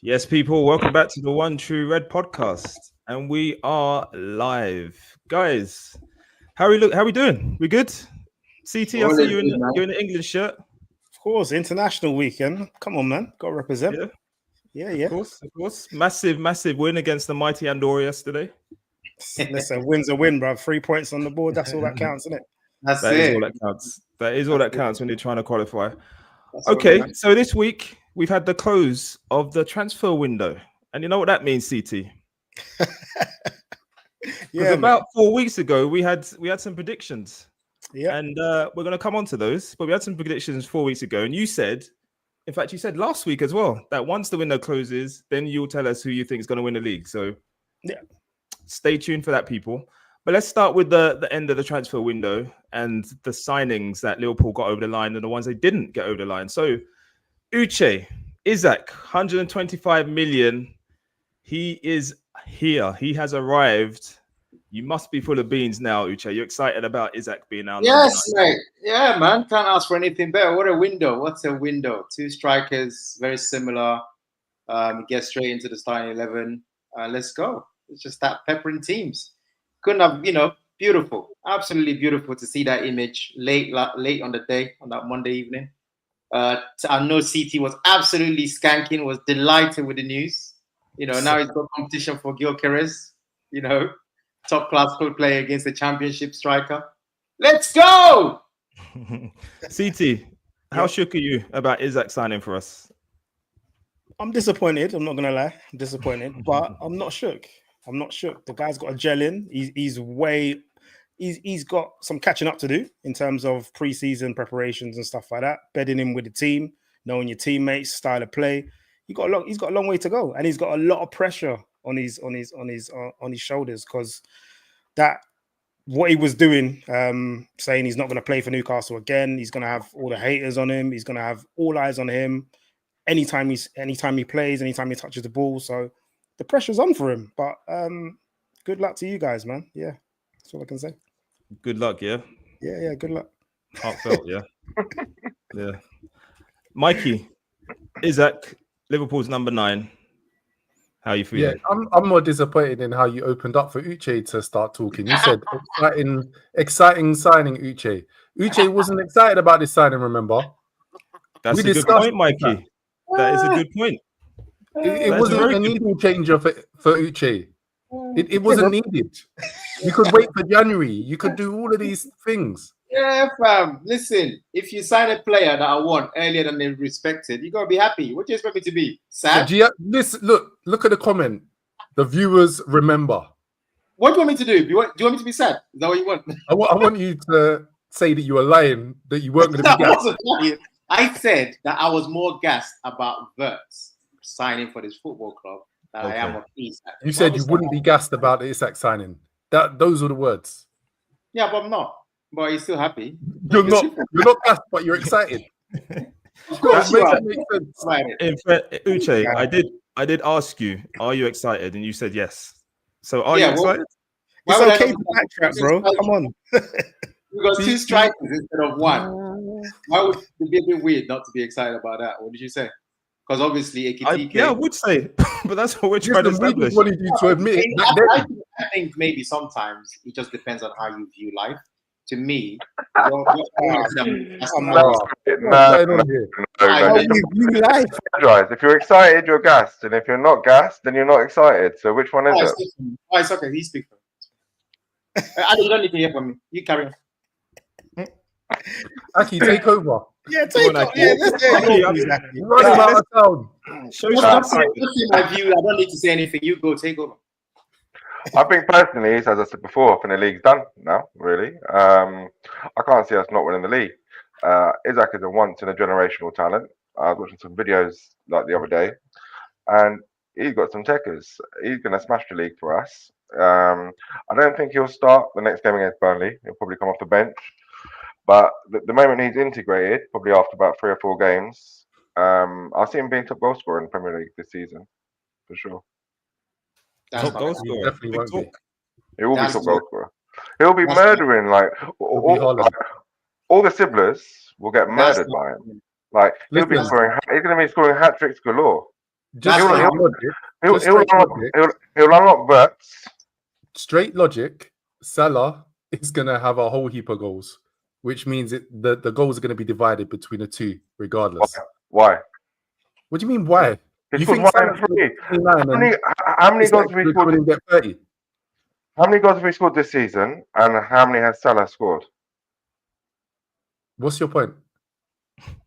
Yes, people, welcome back to the One True Red podcast. And we are live. Guys, how we doing? We good? CT, I see you you're in the England shirt. Of course, international weekend. Come on, man. Got to represent. Yeah. Of course. Massive win against the mighty Andorra yesterday. Listen, win's a win, bro. 3 points on the board. That's all that counts, isn't it? That is all that counts. That is all that counts when you're trying to qualify. Okay, so this week we've had the close of the transfer window. And you know what that means, CT? Yeah, about 4 weeks ago we had some predictions. Yeah, and we're going to come on to those. But we had some predictions 4 weeks ago, and you said, in fact, you said last week as well, that once the window closes, then you'll tell us who you think is going to win the league. So, yeah, stay tuned for that, people. But let's start with the end of the transfer window and the signings that Liverpool got over the line and the ones they didn't get over the line. So, Uche, Isak, 125 million. He is here. He has arrived. You must be full of beans now, Uche. You're excited about Isak being out. Yes, mate. Yeah, man. Can't ask for anything better. What a window. What's a window? Two strikers, very similar. Get straight into the starting 11. Let's go. It's just that peppering teams. Couldn't have, beautiful. Absolutely beautiful to see that image late on the day, on that Monday evening. I know CT was absolutely skanking, was delighted with the news. Now he's got competition for Gyökeres, top class club player against the championship striker. Let's go! CT, how shook are you about Isak signing for us? I'm disappointed. I'm not going to lie. I'm disappointed, but I'm not shook. The guy's got a gel in. He's got some catching up to do in terms of pre-season preparations and stuff like that. Bedding in with the team, knowing your teammates, style of play. He's got a long way to go, and he's got a lot of pressure on his shoulders because what he was doing, saying he's not going to play for Newcastle again. He's going to have all the haters on him. He's going to have all eyes on him anytime he plays, anytime he touches the ball. So the pressure's on for him. But good luck to you guys, man. Yeah, that's all I can say. Good luck, yeah. Yeah. Good luck. Heartfelt, yeah. Yeah. Mikey, Isak, Liverpool's number 9. How are you feeling? Yeah, I'm more disappointed in how you opened up for Uche to start talking. You said exciting signing, Uche. Uche wasn't excited about this signing, remember? That's a good point, Mikey. That is a good point. It wasn't a needle changer for Uche. It wasn't needed. You could wait for January. You could do all of these things. Yeah, fam. Listen, if you sign a player that I want earlier than they respected, you got to be happy. What do you expect me to be? Sad? Listen, look at the comment. The viewers remember. What do you want me to do? Do you want me to be sad? Is that what you want? I want you to say that you were lying, that you weren't going to be gassed. I said that I was more gassed about Wirtz signing for this football club than I am of Isak. You said you wouldn't be gassed about the Isak signing. Those were the words. Yeah, but I'm not. But you're still happy. You're not gassed, but you're excited. Of course, that makes sense. In fact, Uche, I did ask you, are you excited? And you said yes. So are you excited? It's okay to backtrack, bro. Come on. We got 2 strikers instead of 1. Why would it be a bit weird not to be excited about that? What did you say? Because obviously, I would say, but that's what we're trying to establish. What did you to admit? I think maybe sometimes it just depends on how you view life. To me, if you're excited, you're gassed, and if you're not gassed, then you're not excited. So which one is it? It's okay. He speaks. You don't need to hear from me. You carry on. Aki, take over. Yeah, take over. Yeah, run him out of town. My view. I don't need to say anything. You go take over. I think personally, as I said before, I think the league's done now, really. I can't see us not winning the league. Isak is a once-in-a-generational talent. I was watching some videos like the other day, and he's got some techers. He's going to smash the league for us. I don't think he'll start the next game against Burnley. He'll probably come off the bench. But the moment he's integrated, probably after about 3 or 4 games, I'll see him being top goal scorer in the Premier League this season, for sure. Top goal scorer. Definitely won't be. He will be top goal scorer. He'll be murdering all the Sibblers will get murdered by him. Like he'll be scoring. He's going to be scoring hat tricks galore. Just That's straight fine. logic. He'll Just straight logic. unlock Verts. Straight logic. Salah is gonna have a whole heap of goals, which means the goals are gonna be divided between the two, regardless. Why? What do you mean? Why? He You scored think 1 in Salah's 3. 29 How many and goals have he scored? couldn't get 30? How many goals have he scored this season, and how many has Salah scored? What's your point?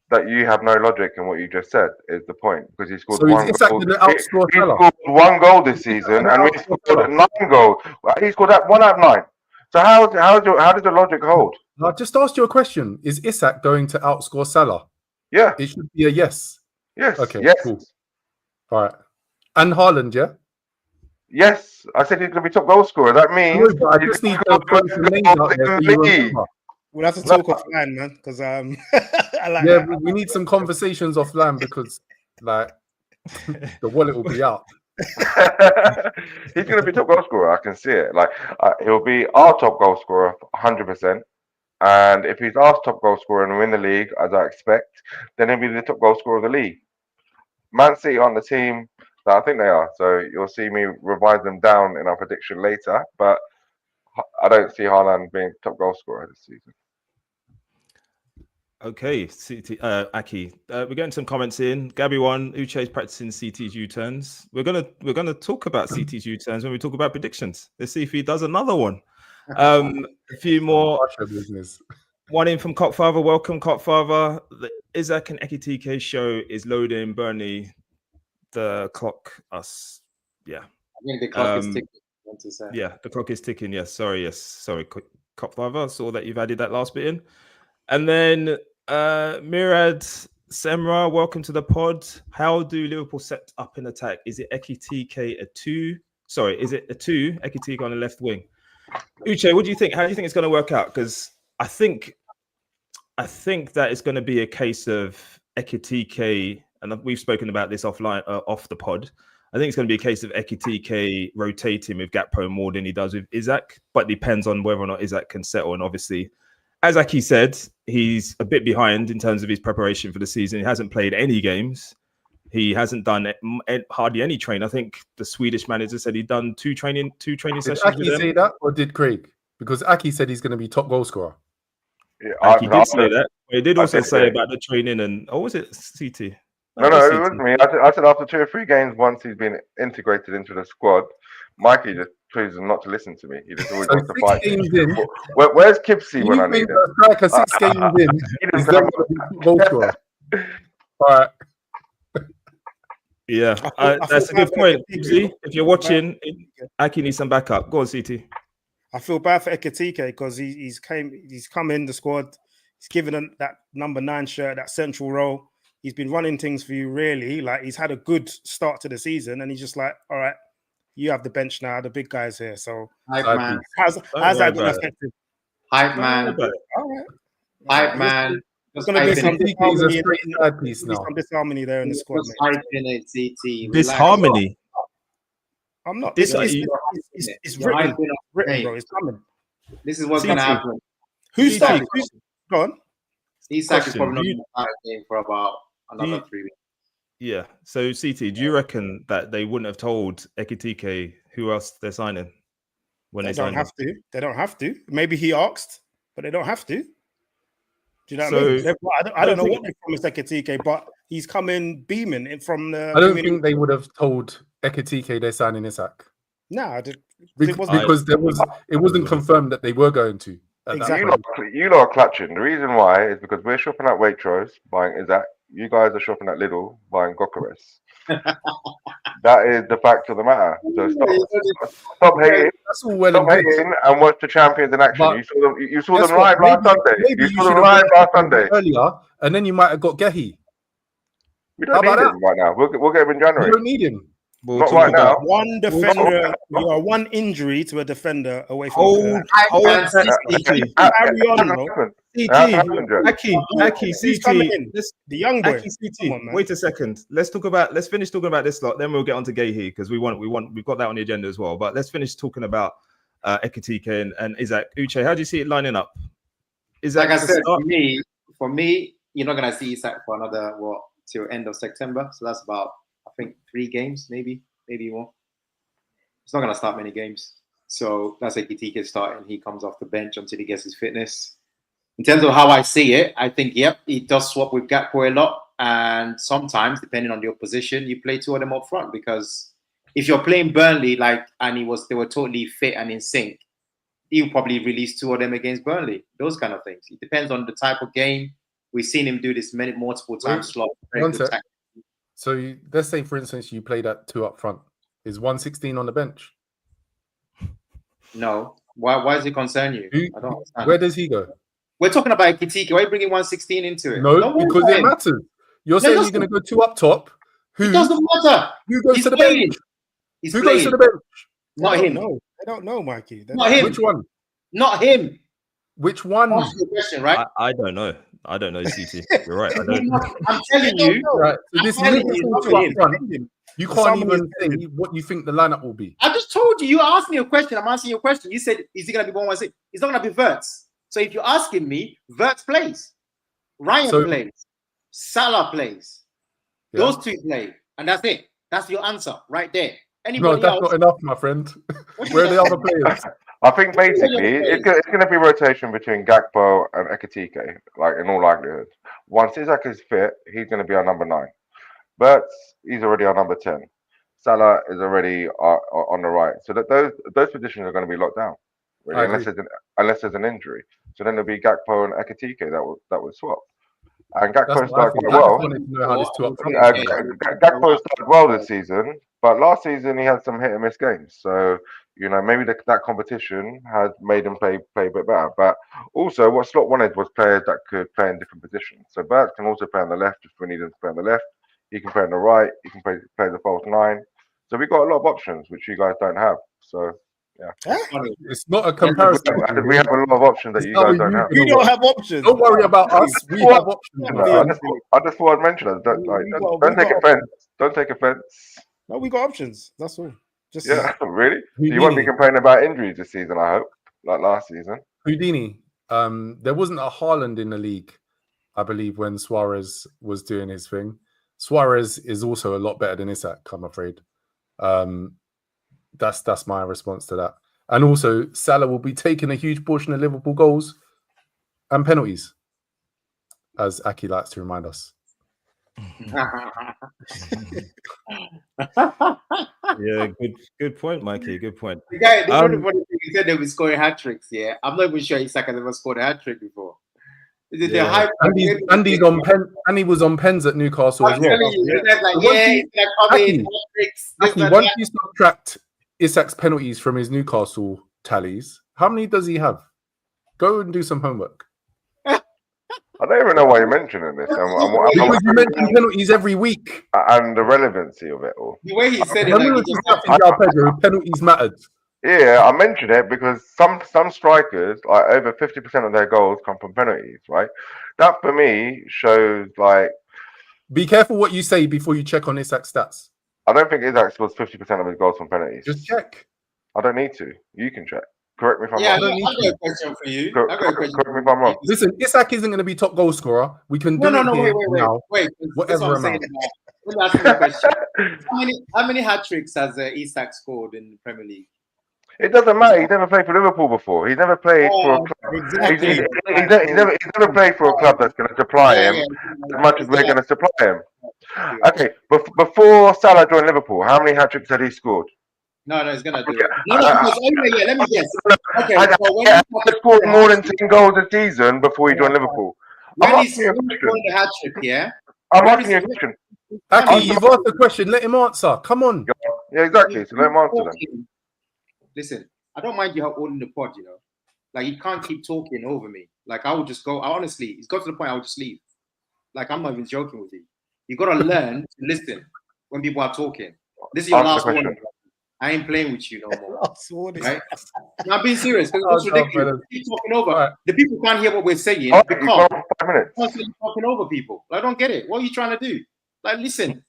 That you have no logic in what you just said is the point, because he scored So one is Isak goal. gonna He outscore he Salah? scored 1 goal this season, and we scored 9 goals. He scored that 1 out of 9. So how does the logic hold? I just asked you a question. Is Isak going to outscore Salah? Yeah. It should be a yes. Yes. Okay, Yes. cool. All right. And Haaland, yeah? Yes. I said he's going to be top goal scorer. That means No, but I just need to throw some names out there so you remember. We'll have to talk offline, man, because I like Yeah, that. we need some conversations offline because, like, the wallet will be out. He's going to be top goal scorer. I can see it. Like he'll be our top goal scorer, 100%. And if he's our top goal scorer and win the league, as I expect, then he'll be the top goal scorer of the league. Man City on the team that I think they are. So you'll see me revise them down in our prediction later. But I don't see Haaland being top goal scorer this season. Okay, Aki, we're getting some comments in. Gabby one, Uche is practicing CT's U-turns. We're gonna talk about CT's U-turns when we talk about predictions. Let's see if he does another one. A few more. Business. One in from Cockfather. Welcome, Cockfather. The Isak and Ekitike show is loading. Bernie, the clock. Us. Yeah. I think the clock is ticking. I want to say. Yeah, the clock is ticking. Yes. Sorry. Cockfather. I saw that you've added that last bit in. And then Mirad Semra, welcome to the pod. How do Liverpool set up in attack? Is it Ekitike a 2? Sorry, is it a 2? Ekitike on the left wing. Uche, what do you think? How do you think it's going to work out? Because I think that it's going to be a case of Ekitike, and we've spoken about this offline, off the pod. I think it's going to be a case of Ekitike rotating with Gakpo more than he does with Isak, but it depends on whether or not Isak can settle. And obviously, as Aki said, he's a bit behind in terms of his preparation for the season. He hasn't played any games. He hasn't done hardly any training. I think the Swedish manager said he'd done two training sessions. Did Aki say that, or did Craig? Because Aki said he's going to be top goal scorer. Yeah, Aki did say that. He did also say about the training and was it CT? No, it was me. I said after 2 or 3 games, once he's been integrated into the squad, Mikey just chooses not to listen to me. He just always wants to fight. Where's Kipsy when I need him? Striker 6 games in, he's then going to be top goal scorer. All right. Yeah, that's a good point. Kipsy, if you're watching, Aki needs some backup. Go on, CT. I feel bad for Ekitike because he's come in the squad. He's given that number 9 shirt, that central role. He's been running things for you, really. Like, he's had a good start to the season, and he's just like, all right, you have the bench now. The big guys here. So, Hype man. How's that going to affect him? Hype man. All right. Hype man. There's going to be some disharmony there in the squad. Hype in it, CT. Disharmony. I'm not. It's written, bro. It's coming. This is what's going to happen. Who's starting? Go on. Isak is probably not going to start a game for about another 3 weeks. Yeah. So, CT, do you reckon that they wouldn't have told Ekitike who else they're signing when they don't have to? They don't have to. Maybe he asked, but they don't have to. Do you know what I mean? I don't know what they promised Ekitike, but he's coming beaming from the. I don't think they would have told Ekitike they're signing Isak. No, because it wasn't confirmed that they were going to. Exactly. You lot are clutching. The reason why is because we're shopping at Waitrose buying Isak. You guys are shopping at Lidl buying Gokares. That is the fact of the matter. So stop hating. That's all well stop hating and watch the champions in action. But you saw them live last Sunday. You saw them live last Sunday earlier, and then you might have got Guehi. We don't need him right now. We'll get him in January. You don't need him. Not right now. One defender, you are one injury to a defender away from. Hold on, Aki, the young boy. Wait a second. Let's finish talking about this lot. Then we'll get on to Guehi because we've got that on the agenda as well. But let's finish talking about Ekitike and Isak. Uche, how do you see it lining up? Like I said, for me, you're not gonna see Isak for another till end of September. So that's about, I think, 3 games, maybe more. He's not going to start many games. So that's Ekitike starting. He comes off the bench until he gets his fitness. In terms of how I see it, I think, yep, he does swap with Gakpo a lot. And sometimes, depending on the opposition, you play 2 of them up front. Because if you're playing Burnley, they were totally fit and in sync, he'll probably release 2 of them against Burnley. Those kind of things. It depends on the type of game. We've seen him do this multiple times. So let's say, for instance, you play that 2 up front. Is 116 on the bench? No. Why does it concern you? I don't understand. Where does he go? We're talking about Ekitike. Why are you bringing 116 into it? No, because it matters. You're saying you're going to go 2 up top. It doesn't matter. Who goes to the bench? Who goes to the bench? Not him. No, I don't know, Mikey. Not him. Which one? Not him. Which one? That's the question, right? I don't know. I don't know, CT. You're right. I don't. I'm telling you. Right. So this is you can't even say what you think the lineup will be. I just told you. You asked me a question. I'm answering your question. You said, is he going to be 116? He's not going to be Wirtz. So if you're asking me, Wirtz plays. Ryan plays. Salah plays. Yeah. Those 2 play. And that's it. That's your answer right there. Anybody that's not enough, my friend. Where are the other players? I think basically it's going to be rotation between Gakpo and Ekitike, like in all likelihood. Once Isak is fit, he's going to be our number 9. But he's already our number 10. Salah is already on the right. So that those positions are going to be locked down, really, unless there's an injury. So then there'll be Gakpo and Ekitike that would swap. And Gakpo started quite well. Gakpo started well this season, but last season he had some hit and miss games. So maybe that competition had made him play a bit better. But also, what Slot wanted was players that could play in different positions. So Bert can also play on the left if we need him to play on the left. He can play on the right. He can play the false 9. So we've got a lot of options which you guys don't have. So yeah, it's not a comparison. We have a lot of options that you guys don't have. You don't have options. Don't worry about us. We have options. I just thought I'd mention it. Don't take offense. Don't take offense. No, we got options. That's all. Just really? You won't be complaining about injuries this season, I hope, like last season. Houdini, there wasn't a Haaland in the league, I believe, when Suarez was doing his thing. Suarez is also a lot better than Isak, I'm afraid. That's my response to that. And also, Salah will be taking a huge portion of Liverpool goals and penalties, as Aki likes to remind us. Yeah, good point, Mikey. Good point. The guy, he said they were scoring hat tricks. Yeah, I'm not even sure Isak has ever scored a hat trick before. Andy's on pen, and he was on pens at Newcastle as well. Once you subtract Isak's penalties from his Newcastle tallies, how many does he have? Go and do some homework. I don't even know why you're mentioning this. Because you mention penalties every week. And the relevancy of it all. The way he said it, penalties mattered. Yeah, I mentioned it because some strikers, like over 50% of their goals come from penalties, right? That for me shows like. Be careful what you say before you check on Isak's stats. I don't think Isak scores 50% of his goals from penalties. Just check. I don't need to. You can check. Correct me if I'm wrong. Yeah, I've got a question for you. Correct me if I'm wrong. Listen, Isak isn't going to be top goal scorer. We can do wait. Whatever amount. Let me ask you a question. How many hat tricks has Isak scored in the Premier League? It doesn't matter. He's never played for Liverpool before. He's never played for a club. Exactly. He's never played for a club that's going to supply him as much as we're going to supply him. Okay, before Salah joined Liverpool, how many hat tricks had he scored? No, he's going to do it. Let me guess. Okay, he scored more than 10 goals a season before he joined Liverpool. When he's scoring the hat trick, yeah? I'm asking you a question. Aki, you've asked the question. Let him answer. Come on. Yeah, exactly. So let him answer them. Listen, I don't mind you holding the pod, you know. Like, you can't keep talking over me. Like, I would just go. Honestly, it's got to the point I would just leave. Like, I'm not even joking with you. You got to learn to listen when people are talking. This is your last warning. I ain't playing with you no more. Right? No, I'm being serious because it's ridiculous. Keep talking over. Right. The people can't hear what we're saying because you're constantly talking over people. I don't get it. What are you trying to do? Like, listen.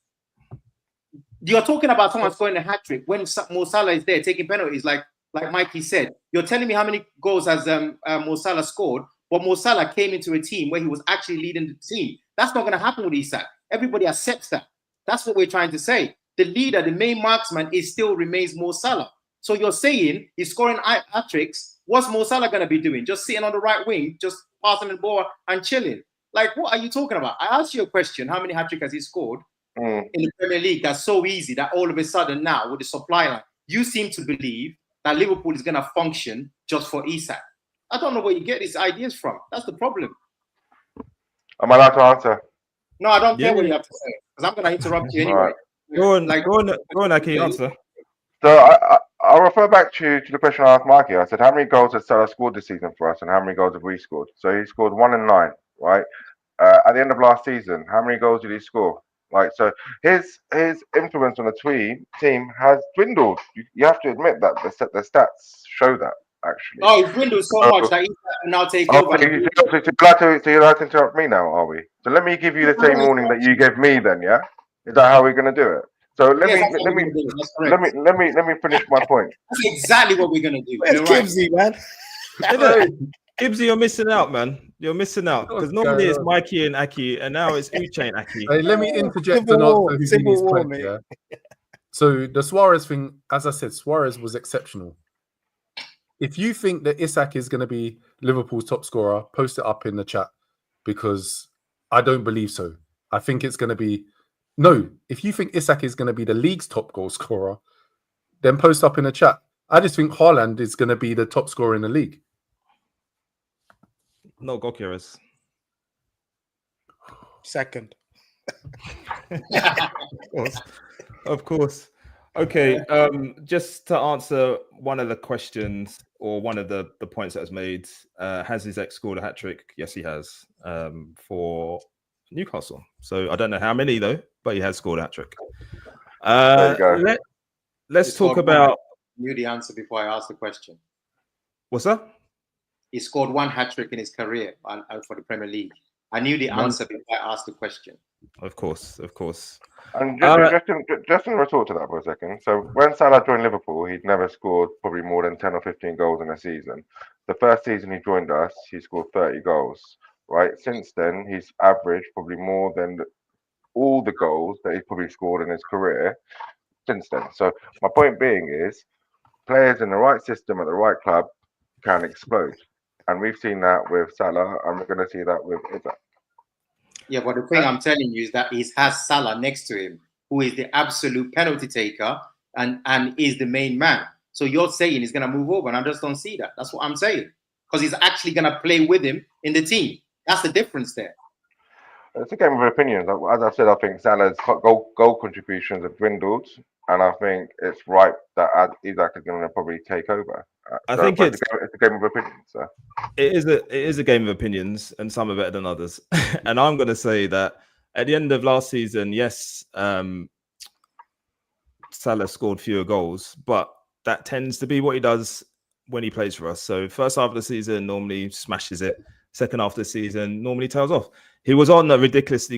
You're talking about someone scoring a hat trick when Mo Salah is there taking penalties, like Mikey said. You're telling me how many goals has Mo Salah scored, but Mo Salah came into a team where he was actually leading the team. That's not going to happen with Isak. Everybody accepts that. That's what we're trying to say. the leader, the main marksman, still remains Mo Salah. So you're saying he's scoring hat-tricks. What's Mo Salah going to be doing? Just sitting on the right wing, just passing the ball and chilling. Like, what are you talking about? I asked you a question. How many hat-tricks has he scored in the Premier League? That's so easy that all of a sudden now with the supply line, you seem to believe that Liverpool is going to function just for Isak. I don't know where you get these ideas from. That's the problem. Am I allowed to answer? No, I don't care what you have to say because I'm going to interrupt you anyway. Right. Go on, Aki, answer. So I'll refer back to the question I asked Mikey. I said, how many goals has Salah scored this season for us and how many goals have we scored? So he scored 1 and 9, right? At the end of last season, how many goals did he score? Like, so his influence on the team has dwindled. You have to admit that the stats show that, actually. Oh, it's dwindled so much that he can now take over. So you're allowed to interrupt me now, are we? So let me give you the same warning that you gave me then, yeah? Is that how we're going to do it? So let me finish my point. That's exactly what we're going to do. Where's Gibbsy, man? Gibbsy, you're missing out, man. You're missing out because normally it's Mikey and Aki, and now it's Uche and Aki. Hey, let me interject and answer Houdini's point. Yeah. So the Suarez thing, as I said, Suarez was exceptional. If you think that Isak is going to be Liverpool's top scorer, post it up in the chat because I don't believe so. I think it's going to be no. If you think Isak is going to be the league's top goal scorer, then post up in the chat. I just think Haaland is going to be the top scorer in the league. No, Gokiras. Second. Of course. Okay. Just to answer one of the questions or one of the points that was made, has Isak scored a hat-trick? Yes, he has. For Newcastle. So I don't know how many though, but he has scored a hat-trick. Let's talk about. I knew the answer before I asked the question. What's that? He scored 1 hat-trick in his career for the Premier League. I knew the answer before I asked the question. Of course. And just in retort to that for a second. So when Salah joined Liverpool, he'd never scored probably more than 10 or 15 goals in a season. The first season he joined us, he scored 30 goals. Right. Since then, he's averaged probably more than all the goals that he's probably scored in his career since then. So my point being is, players in the right system at the right club can explode. And we've seen that with Salah, and we're going to see that with Isak. Yeah, but the thing I'm telling you is that he has Salah next to him, who is the absolute penalty taker and is the main man. So you're saying he's going to move over, and I just don't see that. That's what I'm saying. Because he's actually going to play with him in the team. That's the difference there. It's a game of opinions. As I said, I think Salah's goal contributions have dwindled, and I think it's right that Isak is going to probably take over. I think it's a game of opinions. So. It is a game of opinions, and some are better than others. And I'm going to say that at the end of last season, yes, Salah scored fewer goals, but that tends to be what he does when he plays for us. So first half of the season normally smashes it. Second half of the season normally tails off. He was on a ridiculous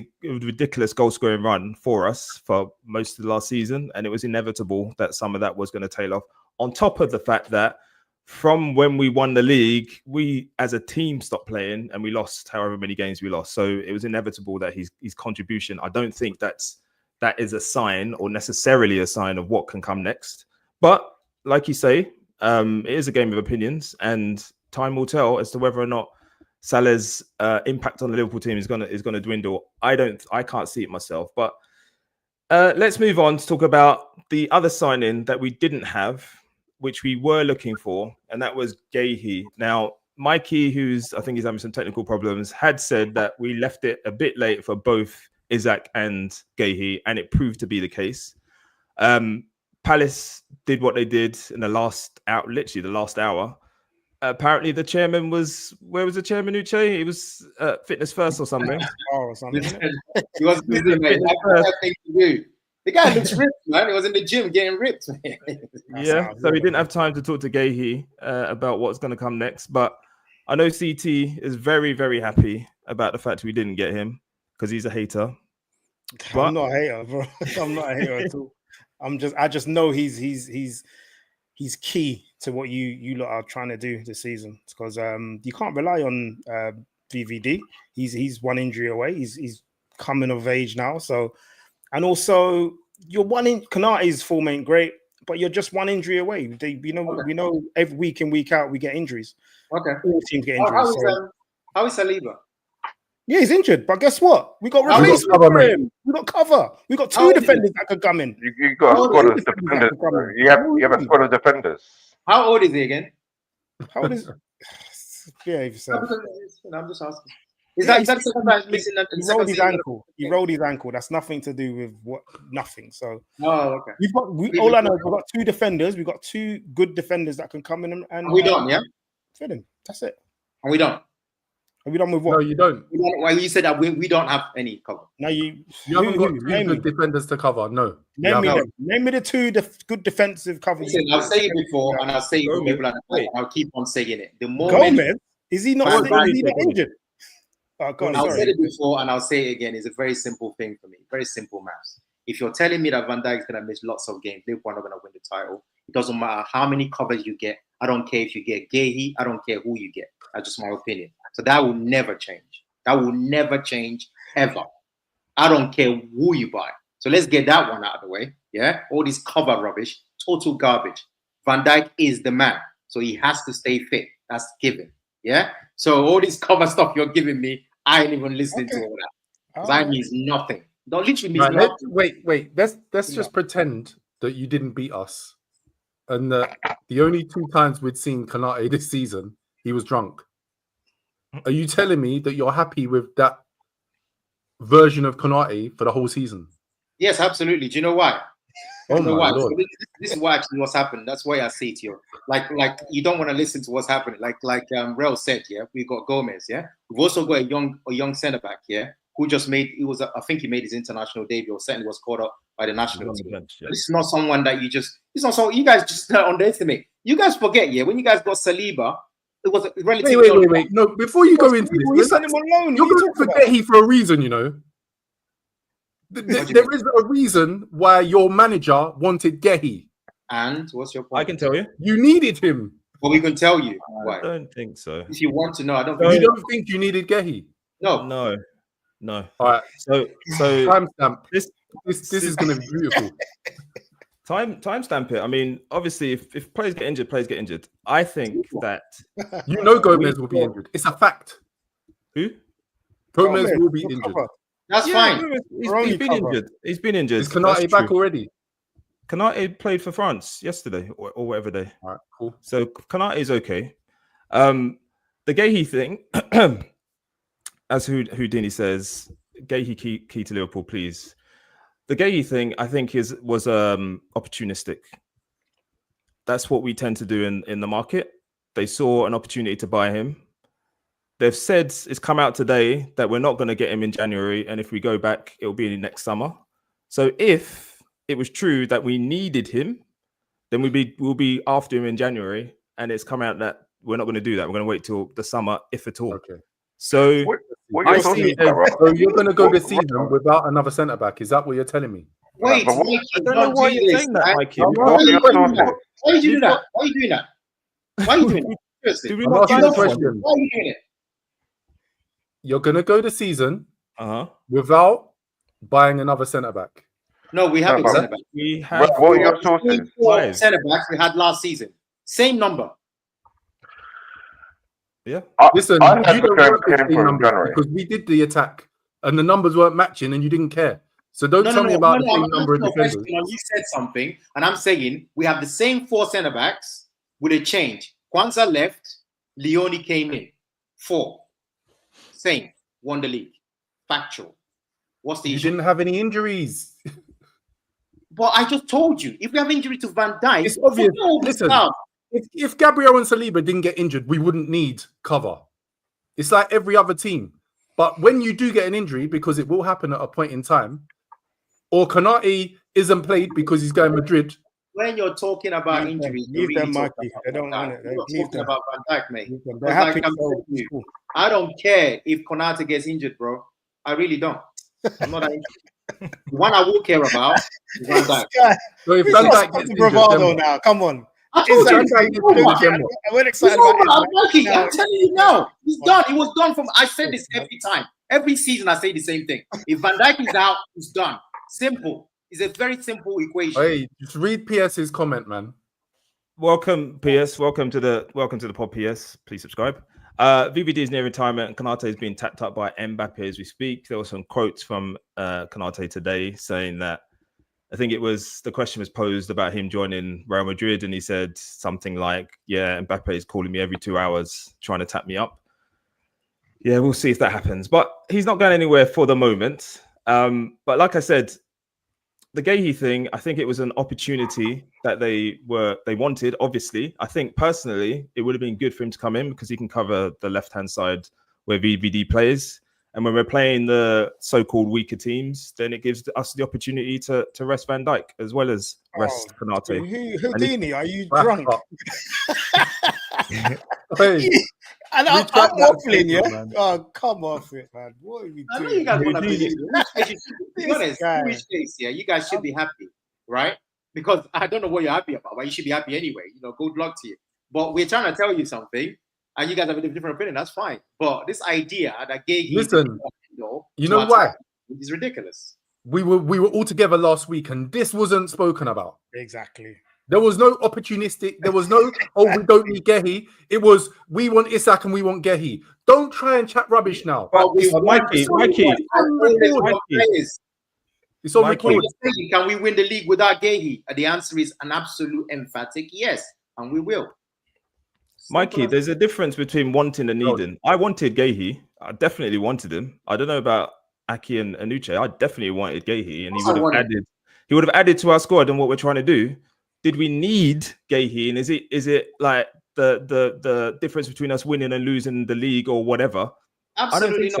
goal scoring run for us for most of the last season, and it was inevitable that some of that was going to tail off. On top of the fact that from when we won the league, we as a team stopped playing and we lost however many games we lost. So it was inevitable that his contribution, I don't think that is a sign or necessarily a sign of what can come next. But like you say, it is a game of opinions, and time will tell as to whether or not Salah's impact on the Liverpool team is gonna dwindle. I can't see it myself. But let's move on to talk about the other signing that we didn't have, which we were looking for, and that was Guehi. Now, Mikey, I think he's having some technical problems, had said that we left it a bit late for both Isak and Guehi, and it proved to be the case. Palace did what they did in the last hour. Apparently, the chairman where was the chairman, Uche? He was Fitness First or something. He was busy, mate. That's thing to do. The guy looks ripped, man. He was in the gym getting ripped. Yeah, so he didn't have time to talk to Guehi about what's going to come next. But I know CT is very, very happy about the fact we didn't get him because he's a hater. I'm not a hater, bro. I'm not a hater at all. I just know he's key to what you lot are trying to do this season, because you can't rely on VVD. He's one injury away. He's coming of age now. So, and also you're one in. Konate's form ain't great, but you're just one injury away. We know every week in, week out, we get injuries. Okay. All teams get injuries. How is Saliba? Yeah, he's injured, but guess what? We got replacement for him. We got cover. We got two defenders that could come in. You got a squad of defenders. You have a squad of defenders. How old is he again? How old is? Yeah, I'm just asking. Is that the second time missing? He rolled his ankle. He rolled his ankle. That's nothing to do with nothing. So. Oh, okay. All I know is we've got two defenders. We've got two good defenders that can come in and we don't. Yeah. Fit him. That's it. And we don't. Are we done with what? No, you don't. Well, you said that we don't have any cover. No, you haven't got two good defenders to cover. No. Name me the two good defensive covers. Listen, I'll say it before, and I'll say it for people. I'll keep on saying it. The moment Gomez, is he not injured? I've said it before, and I'll say it again. It's a very simple thing for me. Very simple maths. If you're telling me that Van Dijk is going to miss lots of games, Liverpool are not going to win the title. It doesn't matter how many covers you get. I don't care if you get Guehi. I don't care who you get. That's just my opinion. So that will never change. That will never change ever. I don't care who you buy. So let's get that one out of the way. Yeah, all this cover rubbish, total garbage. Van Dijk is the man, so he has to stay fit. That's given. Yeah. So all this cover stuff you're giving me, I ain't even listening to all that. Because that means nothing. Don't literally mean nothing. Wait. Let's just pretend that you didn't beat us, and that the only two times we'd seen Konate this season, he was drunk. Are you telling me that you're happy with that version of Konate for the whole season? Yes, absolutely. Do you know why? Oh my Lord. So this is why actually what's happened. That's why I say to you, like you don't want to listen to what's happening. Like Rel said, yeah, we've got Gomez, yeah. We've also got a young centre back, yeah, who just made I think he made his international debut, or certainly was caught up by the national team. Yeah. This is not someone that it's not so you guys just underestimate. You guys forget, yeah, when you guys got Saliba, it was relatively wait. No, before you go into this, you sent him alone. You're going to forget he for a reason, you know. There is a reason why your manager wanted Guehi. And what's your point? I can tell you. You needed him. Well, we can tell you why. I don't think so. If you want to know, I don't. You don't think you needed Guehi? No. All right. So timestamp. This is going to be beautiful. Timestamp it. I mean, obviously, if players get injured. I think that Gomez will be injured. It's a fact. Who? Gomez will be injured. That's fine. He's been injured. Is Konate back already? Konate played for France yesterday or whatever day. All right, cool. So Konate is okay. The Guehi thing, as Houdini says, Guehi key to Liverpool, please. The Guehi thing, I think, was opportunistic. That's what we tend to do in the market. They saw an opportunity to buy him. They've said it's come out today that we're not going to get him in January, and if we go back, it'll be next summer. So if it was true that we needed him, then we'll be after him in January, and it's come out that we're not going to do that. We're going to wait till the summer, if at all. Okay. So so you're going to go this season without another centre back? Is that what you're telling me? Wait, I don't know why you're saying that, Mikey. Why are you doing that? Why are you doing that? Why are you doing that? I'm asking the question. Why are you doing it? You're going to go the season without buying another centre back. No, we haven't centre back. We have what are your sources? Centre backs we had last season. Same number. Yeah. Listen, you don't want the same numbers because we did the attack and the numbers weren't matching and you didn't care. So don't tell me about the same number of defenders. You said something, and I'm saying we have the same 4 centre backs with a change. Kwanzaa left, Leone came in. 4. Same. Won the league. Factual. What's the issue? You didn't have any injuries. But I just told you, if we have injury to Van Dijk, it's obvious. Listen, if Gabriel and Saliba didn't get injured, we wouldn't need cover. It's like every other team. But when you do get an injury, because it will happen at a point in time, or Konate isn't played because he's going Madrid. When you're talking about injuries, leave them, Mikey. They don't want it. You're talking about Van Dijk, mate. Like I don't care if Konate gets injured, bro. I really don't. I'm not that interested. The one I will care about is Van Dijk. So if Van Dijk gets injured, now, come on. I told you. We're excited. I'm telling you now. He's done. It was done from. I said this every time. Every season I say the same thing. If Van Dijk is out, it's done. Simple. It's a very simple equation. Hey, just read PS's comment, man. Welcome, PS. Welcome to the pod, PS. Please subscribe. VVD is near retirement, and Konate is being tapped up by Mbappe as we speak. There were some quotes from Konate today saying that I think the question was posed about him joining Real Madrid, and he said something like, "Yeah, Mbappe is calling me every 2 hours trying to tap me up." Yeah, we'll see if that happens, but he's not going anywhere for the moment. But like I said, the Guehi thing, I think it was an opportunity that they wanted. Obviously, I think personally it would have been good for him to come in because he can cover the left-hand side where VVD plays. And when we're playing the so-called weaker teams, then it gives us the opportunity to rest Van Dijk as well as rest Konate. Houdini, are you drunk? Hey, and I'm waffling, yeah? Man. Oh, come off it, man. What are you doing? I know you guys want to believe it. To be honest, in which case, yeah, you guys should be happy, right? Because I don't know what you're happy about, but you should be happy anyway. Good luck to you. But we're trying to tell you something, and you guys have a different opinion. That's fine. But this idea that Guehi, listen, you know why? It's ridiculous. We were all together last week, and this wasn't spoken about. Exactly. There was no opportunistic. There was no, we don't need Guehi. It was, we want Isak and we want Guehi. Don't try and chat rubbish now. Mikey. It's on record. Can we win the league without Guehi? The answer is an absolute emphatic yes, and we will. Mikey, there's a difference between wanting and needing. I wanted Guehi. I definitely wanted him. I don't know about Aki and Uche. I definitely wanted Guehi, and he would have added to our squad and what we're trying to do. Did we need Guehi? And is it like the difference between us winning and losing the league or whatever? Absolutely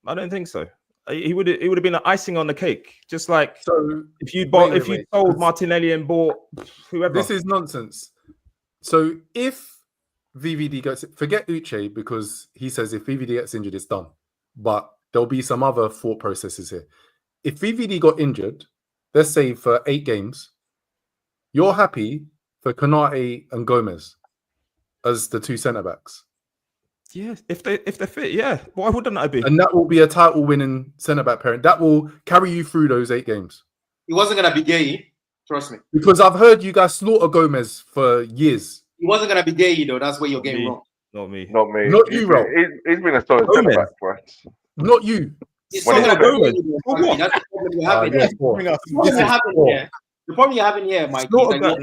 I don't think so. It would have been an icing on the cake, just like if you sold Martinelli and bought whoever. This is nonsense. So if VVD gets forget Uche because he says if VVD gets injured, it's done. But there'll be some other thought processes here. If VVD got injured, let's say for 8 games. You're happy for Konate and Gomez as the 2 centre backs. Yeah, if they're fit, yeah. Why wouldn't I be? And that will be a title-winning centre back pairing. That will carry you through those 8 games. He wasn't gonna be Guehi, trust me. Because I've heard you guys slaughter Gomez for years. He wasn't gonna be Guehi though. That's where you're getting wrong. Not me. Not me. Not you, Ro. He's been a solid centre back for us. Not you. It's not gonna be Guehi. That's the problem you're having here. The problem you're having here, Mike. Mate,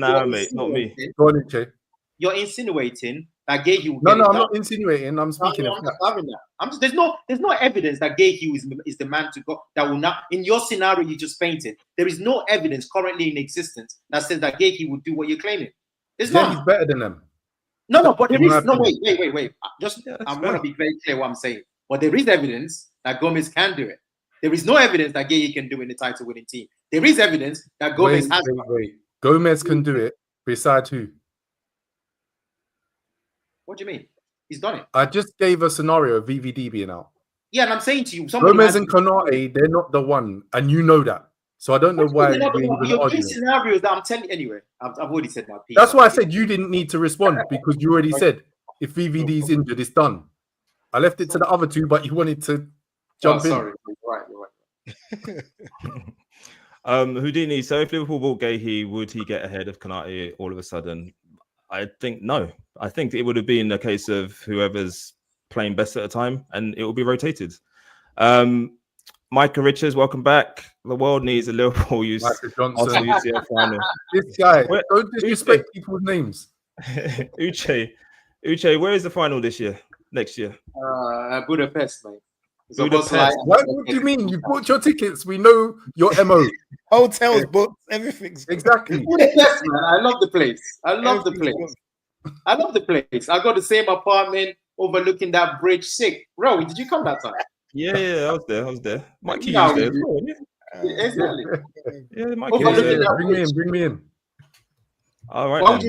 not me. Go on, Uche. You're insinuating that Guehi will No, I'm not insinuating. I'm speaking of that. There's no evidence that Guehi is the man to go. That will not, in your scenario you just painted, there is no evidence currently in existence that says that Guehi will do what you're claiming. There's not. He's better than them. No, but there is no. Wait. I want to be very clear what I'm saying. But there is evidence that Gomez can do it. There is no evidence that Guehi can do in the title-winning team. There is evidence that Gomez has. Wait. Gomez can do it. Besides who? What do you mean? He's done it. I just gave a scenario of VVD being out. Yeah, and I'm saying to you, Gomez and Konate, they're not the one, and you know that. So I don't know why you're giving scenarios that I'm telling you anyway. I've already said my piece. That's why I said you didn't need to respond because you already said if VVD's injured, it's done. I left it to the other 2, but you wanted to jump in. Sorry, you're right. Houdini. So if Liverpool bought Guehi, would he get ahead of Konate all of a sudden? I think no. I think it would have been a case of whoever's playing best at a time, and it will be rotated. Micah Richards, welcome back. The world needs a Liverpool UCL final. This guy, don't disrespect people's names. Uche, where is the final this year? Next year? Budapest, mate. Budapest. What do you mean? You bought your tickets. We know your MO. Hotels, books, everything's exactly. Budapest, man. I love the place. I love the place. I got the same apartment overlooking that bridge. Sick. Bro, did you come that time? Yeah, I was there. Mikey was there. Exactly. Yeah, Mikey. Bring me in. All right. So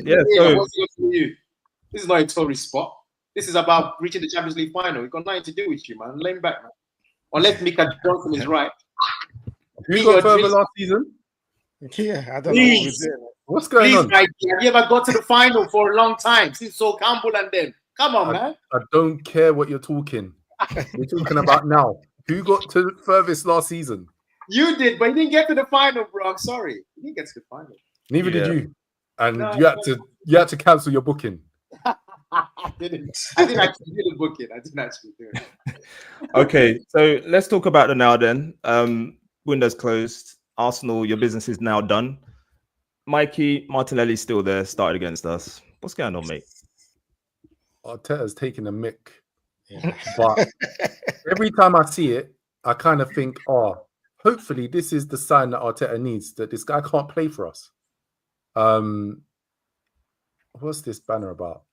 this is not a tourist spot. This is about reaching the Champions League final. It's got nothing to do with you, man. Lay back, man. Unless Mika Johnson is right. Who got further last season? Yeah, I don't know. What's going on? Have you ever got to the final for a long time since Sol Campbell and them? Come on, man. I don't care what you're talking. We're talking about now. Who got to the furthest last season? You did, but you didn't get to the final, bro. I'm sorry. You didn't get to the final. Neither did you. And you had to cancel your booking. I didn't actually do the booking. I didn't actually do it. Okay, so let's talk about it now then. Windows closed. Arsenal, your business is now done. Mikey Martinelli's still there, started against us. What's going on, mate? Arteta's taking a mick. Yeah. But every time I see it, I kind of think, hopefully this is the sign that Arteta needs, that this guy can't play for us. What's this banner about?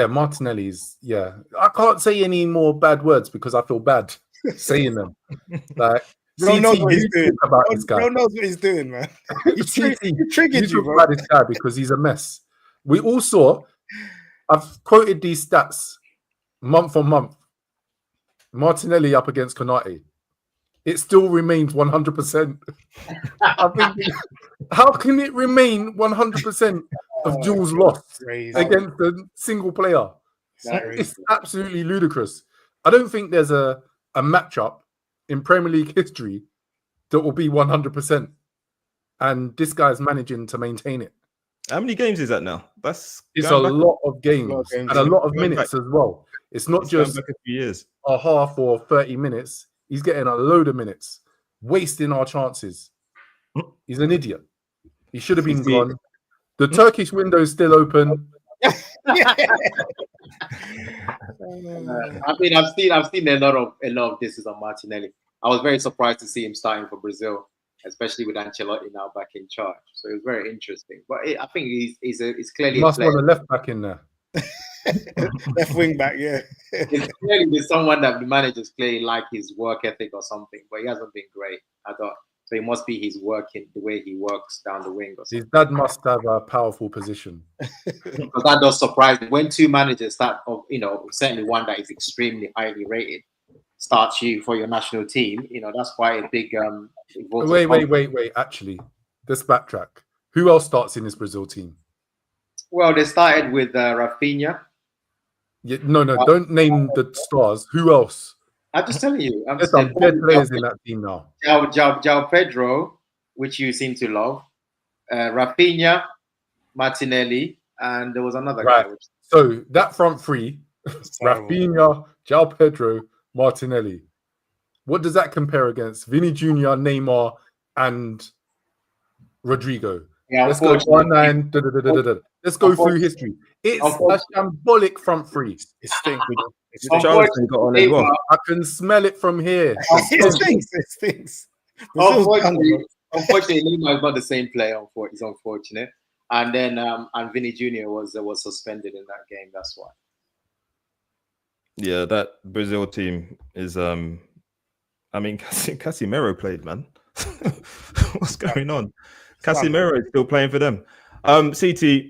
Martinelli's. Yeah, I can't say any more bad words because I feel bad saying them. Like, Bro knows what he's doing. About this guy. Bro knows what he's doing, man. He triggered you, bro. About this guy because he's a mess. We all saw. I've quoted these stats month on month. Martinelli up against Konate. It still remains 100%. How can it remain 100% of duels lost against a single player? It's absolutely ludicrous. I don't think there's a matchup in Premier League history that will be 100%. And this guy's managing to maintain it. How many games is that now? It's a lot of games and a lot of minutes as well. It's not just back a few years. A half or 30 minutes. He's getting a load of minutes, wasting our chances. He's an idiot. He should have been gone. The Turkish window is still open. I mean, I've seen a lot of disses on Martinelli. I was very surprised to see him starting for Brazil, especially with Ancelotti now back in charge. So it was very interesting. But I think he's clearly must want a left back in there. Left wing back, yeah. It's clearly there's someone that the managers clearly like his work ethic or something, but he hasn't been great. I thought so. It must be his working, the way he works down the wing. Or something. His dad must have a powerful position. Because that does surprise me when two managers start, certainly one that is extremely highly rated, starts you for your national team. That's quite a big. Wait. Actually, let's backtrack. Who else starts in this Brazil team? Well, they started with Rafinha. Yeah, no, don't name the stars. Who else? I'm just telling you. There's some dead players in that team now. João Pedro, which you seem to love. Rafinha, Martinelli, and there was another guy. So that front three, Rafinha, João Pedro, Martinelli. What does that compare against Vini Jr., Neymar, and Rodrigo? Yeah, let's go 1-9. Let's go through history. It's a shambolic front three. It stinks. I can smell it from here. It stinks. Unfortunately, Neymar is not the same player. He's unfortunate. And then and Vini Jr. was suspended in that game. That's why. Yeah, that Brazil team is. I mean, Casemiro played, man. What's going on? Casemiro is still playing for them. CT,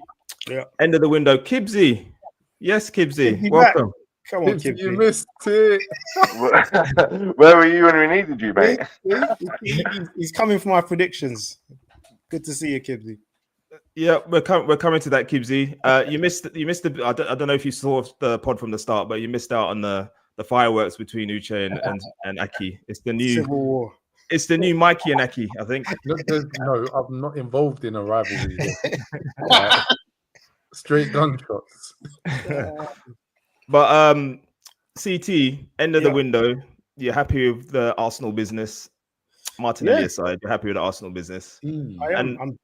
end of the window. Kibsy. Yes, Kibsy. Welcome. Back. Come on, Kibsy. You missed it. Where were you when we needed you, mate? He's coming for my predictions. Good to see you, Kibsy. Yeah, we're coming to that, Kibsy. You missed the. I don't know if you saw the pod from the start, but you missed out on the fireworks between Uche and Aki. It's the new Civil War. It's the new Mikey and Aki, I think. No, I'm not involved in a rivalry. Straight gunshots. But CT, end of the window. You're happy with the Arsenal business? Martinelli aside, you're happy with the Arsenal business? I am.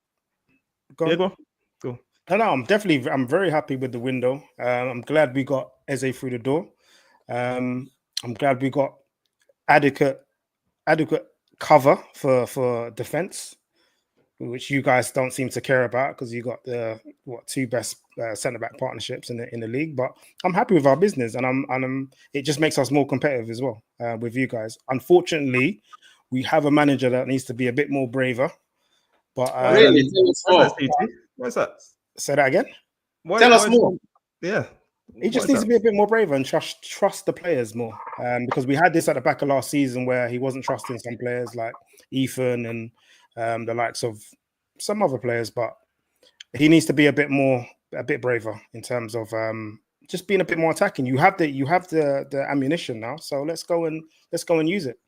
Go on. I'm very happy with the window. I'm glad we got Eze through the door. I'm glad we got adequate cover for defense, which you guys don't seem to care about because you got the two best centre-back partnerships in the league. But I'm happy with our business, and it just makes us more competitive as well with you guys. Unfortunately, we have a manager that needs to be a bit more braver. But really, what's that? Say that again. Tell us more. Yeah. He just needs to be a bit more braver and trust the players more. Because we had this at the back of last season where he wasn't trusting some players like Ethan and the likes of some other players, but he needs to be a bit braver in terms of just being a bit more attacking. You have the ammunition now, so let's go and use it.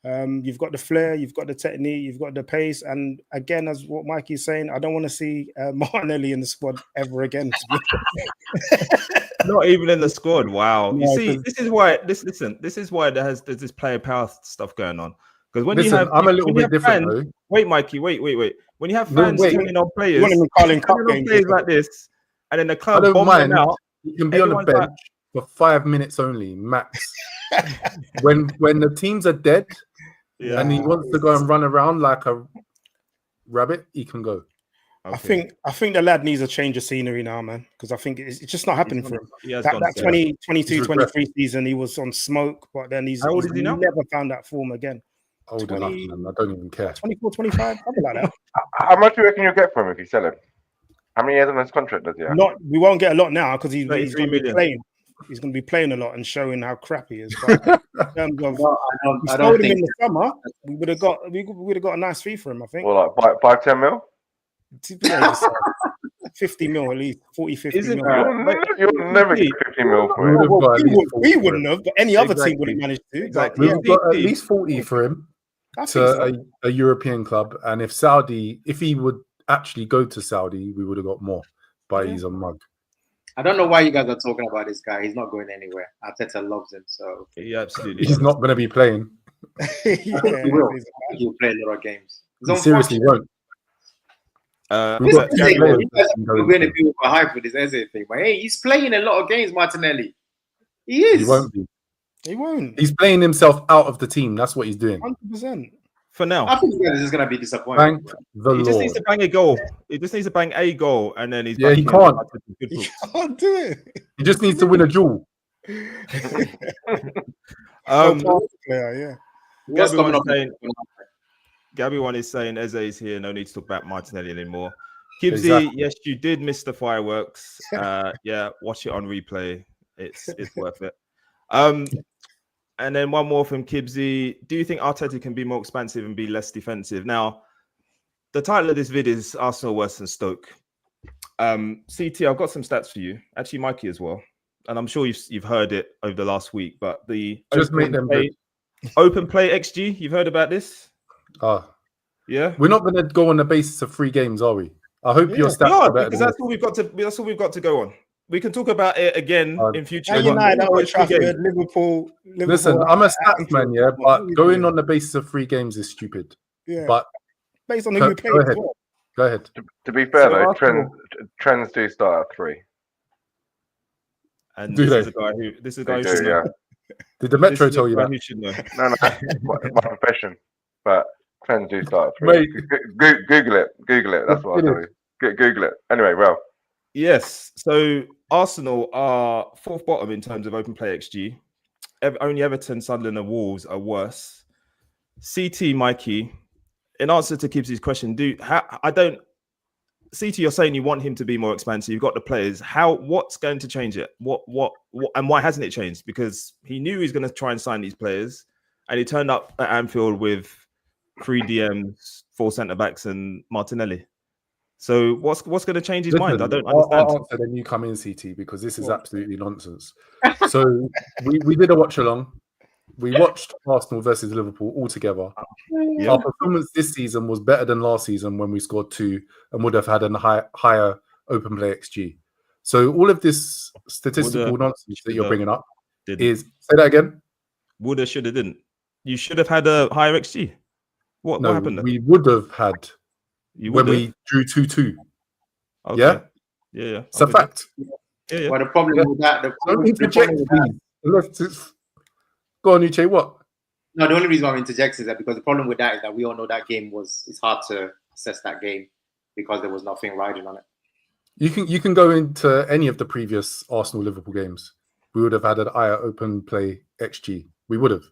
You've got the flair, you've got the technique, you've got the pace, and again, as what Mikey's saying, I don't want to see Martinelli in the squad ever again. Not even in the squad. Wow. No, You see, this is why there's this player power stuff going on. Because when Listen, I'm a little bit different fans, though. wait, Mikey, wait. When you have fans turning on players, players like this, and then the club bomb them out, you can be on the bench for 5 minutes only, max. when the teams are dead, and he wants to go and run around like a rabbit, he can go. Okay. I think the lad needs a change of scenery now, man, because I think it's just not happening for him. That 2022-23 season, he was on smoke, but then he's never found that form again. Old enough, man. I don't even care. 24, 25, something like that. How much do you reckon you'll get from him if you sell him? How many years on his contract does he have? We won't get a lot now because he's going to be playing. He's going to be playing a lot and showing how crap he is. But in terms of, we sold him in the summer. We would have got a nice fee for him, I think. Well, like 5-10 mil. 50 mil at least, 40-50 mil. You'll never get 50 mil for him. We wouldn't have, but any other team would have managed to. Exactly. We've got at least 40 for him to a European club, and if he would actually go to Saudi, we would have got more. But he's a mug. I don't know why you guys are talking about this guy. He's not going anywhere. Arteta loves him, so absolutely. He's not going to be playing. He will. He'll play a lot of games. He seriously won't. We're going to be hype with this Eze thing, but hey, he's playing a lot of games, Martinelli. He is. He won't be. He won't. He's playing himself out of the team. That's what he's doing. 100%. For now, I think this is going to be disappointing. He just needs to bang a goal. He just needs to bang a goal, and then he's he can't. He can't do it. He just needs to win a duel. Gabby one is saying Eze is here. No need to talk about Martinelli anymore. Kibbsy, yes, you did miss the fireworks. Watch it on replay. It's worth it. And then one more from Kibbsy. Do you think Arteta can be more expansive and be less defensive? Now, the title of this vid is Arsenal worse than Stoke. CT, I've got some stats for you. Actually, Mikey as well. And I'm sure you've heard it over the last week. But the open play XG, you've heard about this? Yeah. We're not going to go on the basis of 3 games, are we? I hope your stats are better. Because that's all we've got to go on. We can talk about it again in future. Liverpool. Listen, I'm a stats man, but going on the basis of 3 games is stupid. Yeah. But based on who you played as well. Go ahead. To be fair, though, trends do start at 3. And this is a guy who should know. Did the Metro tell you that? Who should know. No, my profession. But trends do start at 3. Google it. That's what I'll tell you. Google it. Anyway, well. Yes. So Arsenal are 4th bottom in terms of open play XG. Only Everton, Sunderland, and Wolves are worse. CT, Mikey, in answer to Kibbsy's question, CT, you're saying you want him to be more expansive. You've got the players. What's going to change it? What, and why hasn't it changed? Because he knew he was going to try and sign these players, and he turned up at Anfield with 3 DMs, 4 centre backs, and Martinelli. So what's going to change his mind? I don't understand. I'll answer then you come in, CT, because this is absolutely nonsense. So we did a watch along. We watched Arsenal versus Liverpool all together. Our performance this season was better than last season when we scored 2 and would have had a higher open play XG. So all of this statistical nonsense that you're bringing up is... Say that again? Woulda, shoulda, didn't. You should have had a higher XG. What happened then? We would have had... when we drew 2-2. Okay. Yeah. It's a fact. Yeah. Well, the problem with that... Don't interject, please. Go on, Uche, what? No, the only reason I'm interjecting is that because the problem with that is that we all know that game it's hard to assess that game because there was nothing riding on it. You can go into any of the previous Arsenal-Liverpool games. We would have had an higher open play XG. We would have.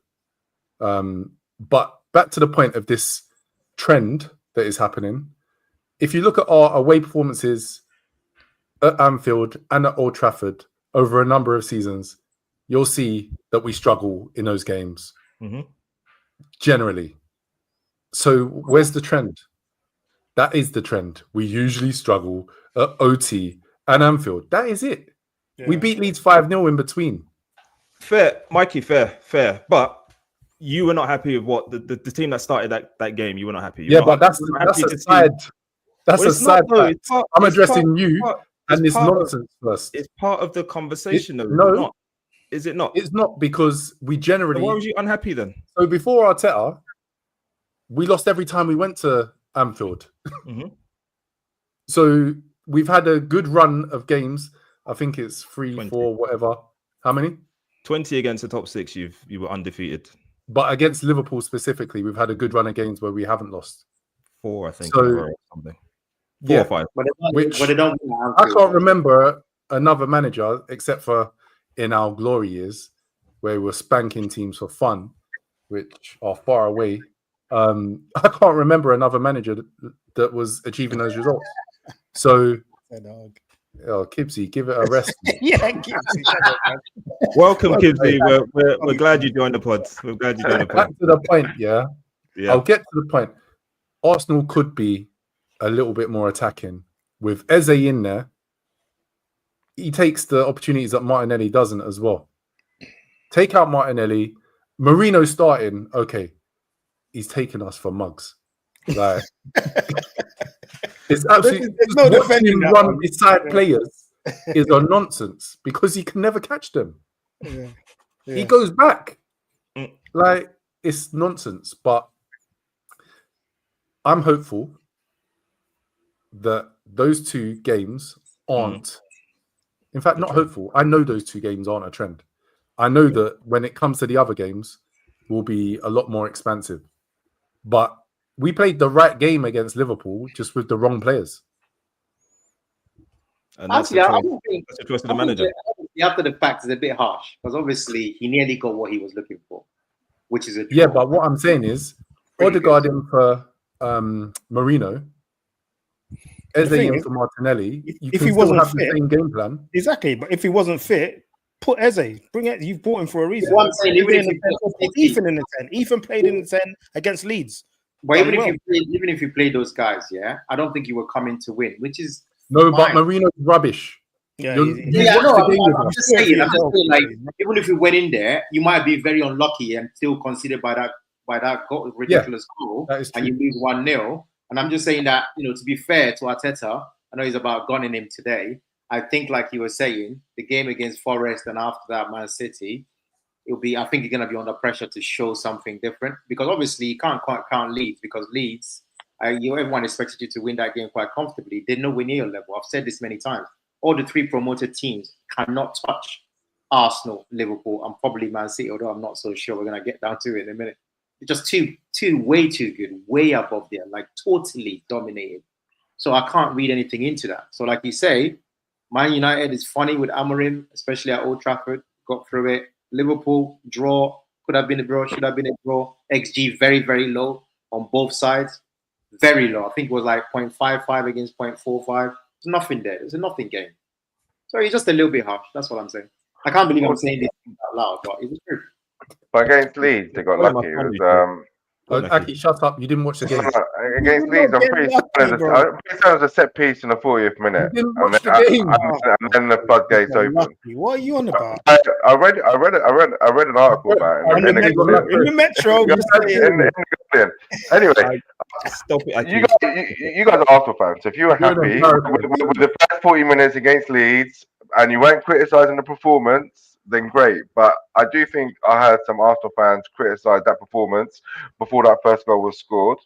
But back to the point of this trend that is happening. If you look at our away performances at Anfield and at Old Trafford over a number of seasons, you'll see that we struggle in those games generally. So where's the trend? That is the trend. We usually struggle at OT and Anfield. That is it. Yeah. We beat Leeds 5-0 in between. Fair, Mikey, fair. But you were not happy with what the team that started that game. You were not happy. Yeah, but that's a side. That's a side. I'm addressing you and this nonsense first. It's part of the conversation, though. No, is it not? It's not, because we generally. So why was you unhappy then? So before Arteta, we lost every time we went to Anfield. Mm-hmm. So we've had a good run of games. I think it's 3, 20. 4, whatever. How many? 20 against the top 6. You were undefeated. But against Liverpool specifically, we've had a good run of games where we haven't lost. 4, I think. So, or something. 4 or 5. Which I can't remember another manager, except for in our glory years, where we were spanking teams for fun, which are far away. I can't remember another manager that was achieving those results. So, Kibbsy, give it a rest. Yeah, Kibbsy. Welcome, Kibbsy. We're glad you joined the pod. We're glad you joined the pod. Back to the point, yeah. I'll get to the point. Arsenal could be a little bit more attacking with Eze in there. He takes the opportunities that Martinelli doesn't as well. Take out Martinelli, Marino starting. Okay, he's taking us for mugs. Like, it's absolutely no defending him run beside players is a nonsense because he can never catch them. Yeah. He goes back. Like, it's nonsense. But I'm hopeful that those 2 games aren't. In fact, not hopeful. I know those 2 games aren't a trend. I know that when it comes to the other games, we'll be a lot more expansive. But we played the right game against Liverpool, just with the wrong players. And that's the choice of the manager. After the fact is a bit harsh because obviously he nearly got what he was looking for, which is a draw. Yeah. But what I'm saying is, Odegaard in for Marino, Eze in for Martinelli. If he wasn't fit, the same game plan. Exactly. But if he wasn't fit, put Eze. Bring it. You've bought him for a reason. What I'm saying, even put Ethan in the 10. Ethan played in the 10 against Leeds. But even if you play those guys, I don't think you were coming to win, which is no. Fine. But Marino's rubbish. I'm just saying, like, even if you went in there, you might be very unlucky and still considered by that ridiculous goal, and you lose 1-0. And I'm just saying that, to be fair to Arteta, I know he's about gunning him today. I think, like you were saying, the game against Forest and after that Man City, I think you're going to be under pressure to show something different because obviously you can't count Leeds because Leeds, everyone expected you to win that game quite comfortably. They're nowhere near your level. I've said this many times. All the 3 promoted teams cannot touch Arsenal, Liverpool, and probably Man City, although I'm not so sure. We're going to get down to it in a minute. Just two way too good, way above there, like totally dominated. So I can't read anything into that. So like you say, Man United is funny with Amorim, especially at Old Trafford, got through it. Liverpool, draw, could have been a draw, should have been a draw. XG very, very low on both sides. Very low. I think it was like 0.55 against 0.45. There's nothing there. It's a nothing game. So it's just a little bit harsh. That's what I'm saying. I can't believe I'm saying this out loud, but it's true. But against Leeds, they got lucky. It was, Aki, shut up. You didn't watch the game. Against Leeds, I'm pretty sure it was a set piece in the 40th minute. You didn't watch the game. And then the floodgates open. What are you on about? I read an article about it. In the Metro. Anyway, stop it. You guys are Arsenal fans. So if you were happy with the first 40 minutes against Leeds and you weren't criticising the performance, then great. But I do think I heard some Arsenal fans criticise that performance before that first goal was scored,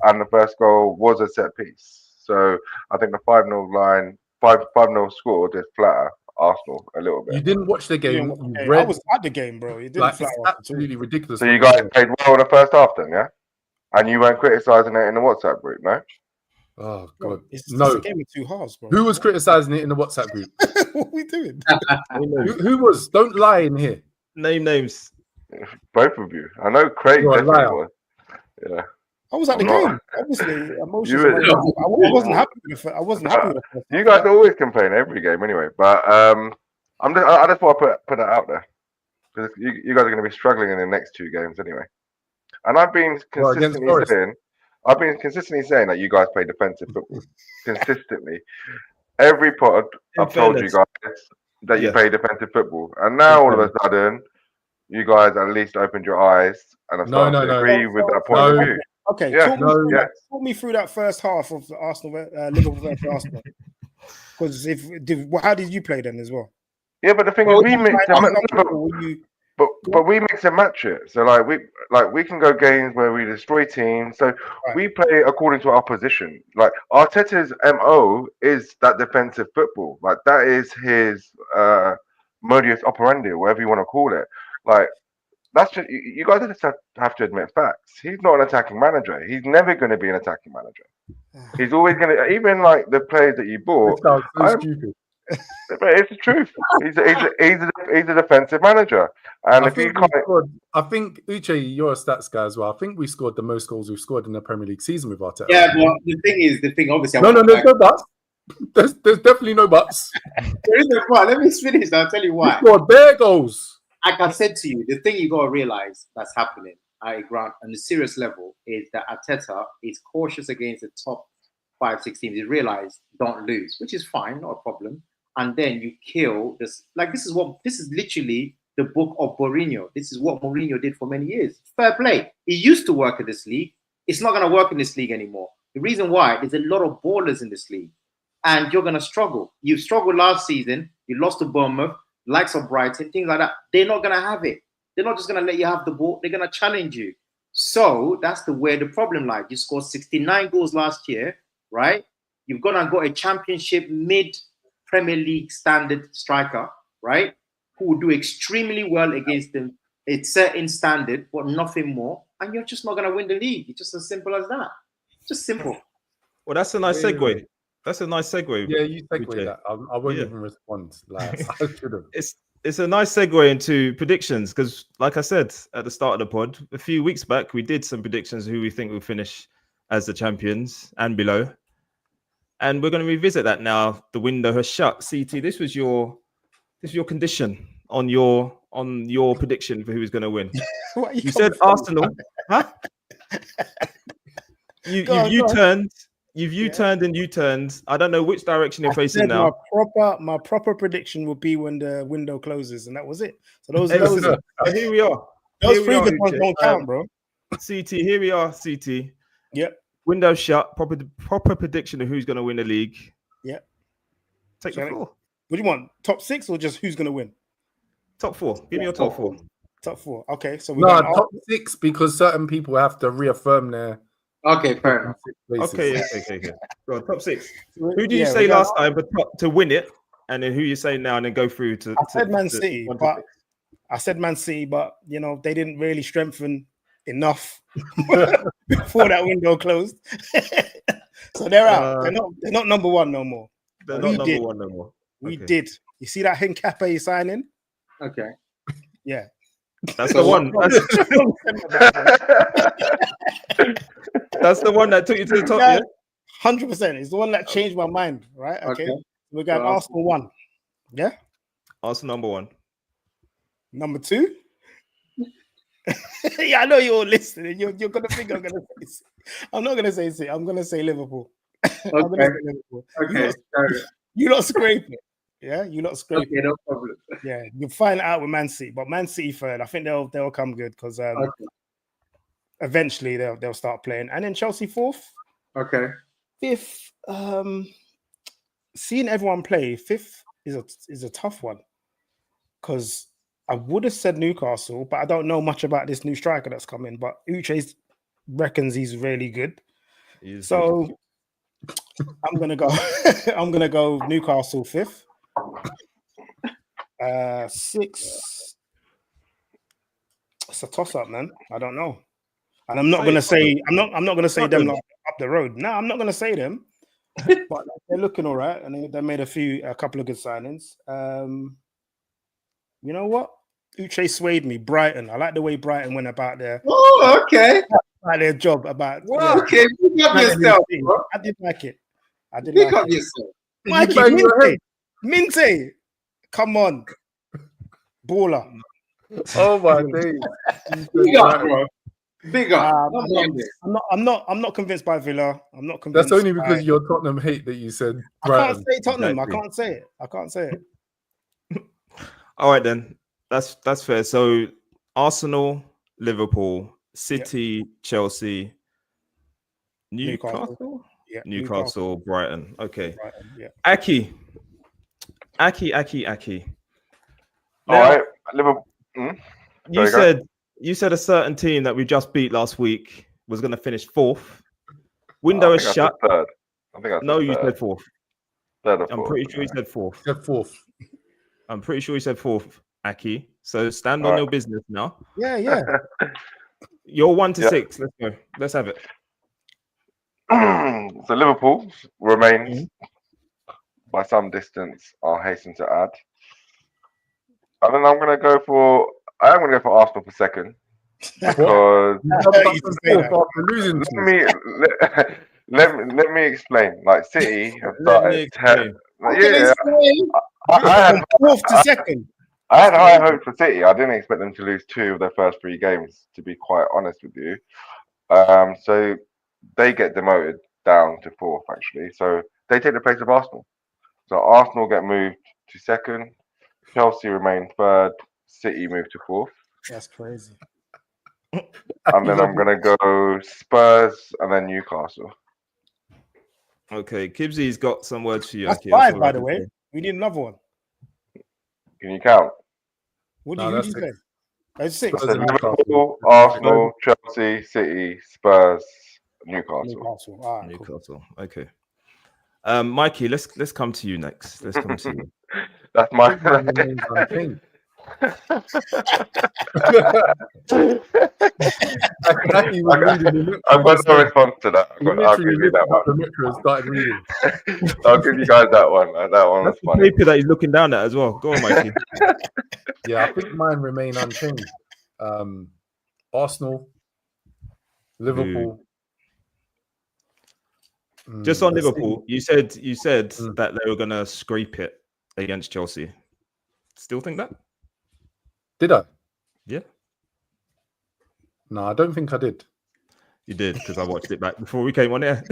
and the first goal was a set piece. So I think the 5-0 line, 5-0 score did flatter Arsenal a little bit. You didn't watch the game. I was at the game, bro. It didn't flatter. Absolutely ridiculous. So you guys played well in the first half, then, yeah? And you weren't criticising it in the WhatsApp group, no? Oh God! It's a game of 2 halves, bro. Who was criticising it in the WhatsApp group? What are we doing? Who was? Don't lie in here. Name names. Both of you. I know Craig definitely was. Yeah. I was at the game. Obviously, emotions. I wasn't happy with it. I wasn't happy with it. You guys always complain every game, anyway. But I just want to put that out there because you guys are going to be struggling in the next 2 games anyway. And I've been consistently saying that you guys play defensive football consistently. Every pod I've told you guys that you play defensive football, and now all of a sudden you guys at least opened your eyes and have started to agree with that point of view. Okay, Yeah. talk me through that first half of the Arsenal Liverpool versus Arsenal. Because how did you play then as well? Yeah, but the thing is, we mix and match it. So we can go games where we destroy teams. So we play according to our position. Like Arteta's MO is that defensive football. Like that is his modus operandi, whatever you want to call it. Like that's just you guys just have to admit facts. He's not an attacking manager. He's never going to be an attacking manager. He's always going to, even like the players that you bought. This sounds so stupid. But it's the truth. He's a defensive manager, and I think Uche, you're a stats guy as well. I think we scored the most goals we've scored in the Premier League season with Arteta. Yeah, but the thing obviously. No, there's no buts. There's definitely no buts. There is no buts. Let me finish. I'll tell you why. We scored bare goals. Like I said to you, the thing you got to realize that's happening, I grant, on a serious level, is that Arteta is cautious against the top 5-6 teams. He realized don't lose, which is fine, not a problem. And then you kill this. Like this is literally the book of Mourinho. This is what Mourinho did for many years. Fair play. He used to work in this league. It's not going to work in this league anymore. The reason why, there's a lot of ballers in this league, and you're going to struggle. You struggled last season. You lost to Bournemouth, likes of Brighton, things like that. They're not going to have it. They're not just going to let you have the ball. They're going to challenge you. So that's where the problem lies. You scored 69 goals last year, right? You've gone and got a championship mid-Premier League standard striker, right? Who will do extremely well against them. It's certain standard, but nothing more. And you're just not going to win the league. It's just as simple as that. Just simple. Well, that's a nice segue. That's a nice segue. Yeah, you segue that. I won't even respond. Like, I should have. It's a nice segue into predictions because, like I said at the start of the pod, a few weeks back, we did some predictions who we think will finish as the champions and below. And we're going to revisit that now. The window has shut. CT, this was your condition on your prediction for who's going to win. You said Arsenal, huh? You've U-turned and U-turned. I don't know which direction you're facing now. My proper prediction would be when the window closes, and that was it. So those here we are. Those previous ones don't count, bro. CT, here we are. CT. Yep. Window shut. Proper prediction of who's going to win the league. Yep. Take the floor. What do you want? Top 6 or just who's going to win? Top 4. Give me your top 4. Top 4. Okay. So top 6 because certain people have to reaffirm their. Okay, fair enough. Okay. Go on, top 6. Who did you say last time to win it, and then who you say now, and then go through to? I said Man City, but you know they didn't really strengthen enough before that window closed, so they're out. They're not number one no more. They're not number one no more. We did. You see that Hincapié signing? Okay. Yeah. That's the one. That's the one that took you to the top. Yeah, 100%. It's the one that changed my mind. Right? Okay. We got Arsenal 1. Yeah. Arsenal number 1. Number 2. Yeah, I know you're all listening. You're gonna think I'm gonna say. I'm not gonna say City. I'm gonna say Liverpool. Okay. Okay. You not scrape it. Yeah, you not scrape. Okay, no problem. Yeah, you'll find it out with Man City, but Man City third. I think they'll come good because eventually they'll start playing, and then Chelsea 4th. Okay. 5th. Seeing everyone play 5th is a tough one because I would have said Newcastle, but I don't know much about this new striker that's coming. But Uche reckons he's really good, so I'm gonna go. I'm gonna go Newcastle 5th. 6. It's a toss-up, man. I don't know, and I'm not gonna say. I'm not gonna say them like up the road. No, I'm not gonna say them. But they're looking all right, and they made a couple of good signings. You know what? Uche swayed me. Brighton. I like the way Brighton went about their. Oh, okay. About their job. About. Okay, pick up yourself. Bro. I did like it. Pick up yourself. Mikey, Minte. Come on, baller. Oh my days. Big up, bro. Big up. I'm not convinced by Villa. I'm not convinced. That's only because your Tottenham hate that you said. I can't say Tottenham. Exactly. I can't say it. All right then. That's fair. So Arsenal, Liverpool, City, Chelsea, Newcastle? Yeah, Newcastle, Brighton. Okay. Brighton, yeah. Aki. All right, Liverpool. You said a certain team that we just beat last week was going to finish fourth. Window is shut. Third. I think you said fourth. Third or fourth. I'm pretty sure you said fourth. Said fourth. I'm pretty sure you said fourth, Aki. So stand on your business now. Yeah. You're 1 to 6. Let's go. Let's have it. So Liverpool remains by some distance, I'll hasten to add. And then I am going to go for Arsenal for second. Because let me explain. Like City have started. I had fourth to second. I had high hopes for City. I didn't expect them to lose 2 of their first 3 games, to be quite honest with you. So they get demoted down to 4th, actually. So they take the place of Arsenal. So Arsenal get moved to second. Chelsea remain 3rd. City move to 4th. That's crazy. And then I'm going to go Spurs and then Newcastle. Okay, Kibbsy's got some words for you. That's 5, by the way. We need another one. Can you count? What do you say? That's 6. Liverpool, Arsenal, Chelsea, City, Spurs, Newcastle. All right, Newcastle. Cool. Okay. Mikey, let's come to you next. Let's come to you. That's my I've got no response to that. I'll give you that one. I'll give you guys that one. That one was funny. Paper that he's looking down at as well. Go on, Mikey. Yeah, I think mine remain unchanged. Arsenal, Liverpool. Just on Liverpool, you said that they were gonna scrape it against Chelsea. Still think that? Did I? Yeah. No, I don't think I did. You did, because I watched it back before we came on air.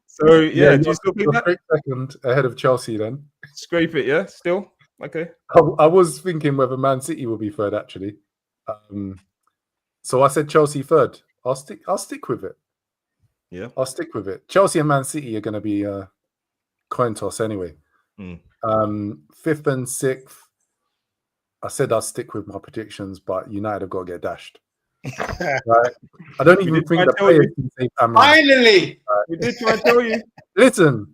So yeah, do you still think that? Second ahead of Chelsea then? Scrape it, yeah. Still okay. I was thinking whether Man City will be 3rd actually. So I said Chelsea 3rd. I'll stick with it. Yeah, I'll stick with it. Chelsea and Man City are going to be coin toss anyway. 5th and 6th. I said I'll stick with my predictions, but United have got to get dashed. Right? I don't even think the players can save Amram. Finally, we did try to tell you. Listen,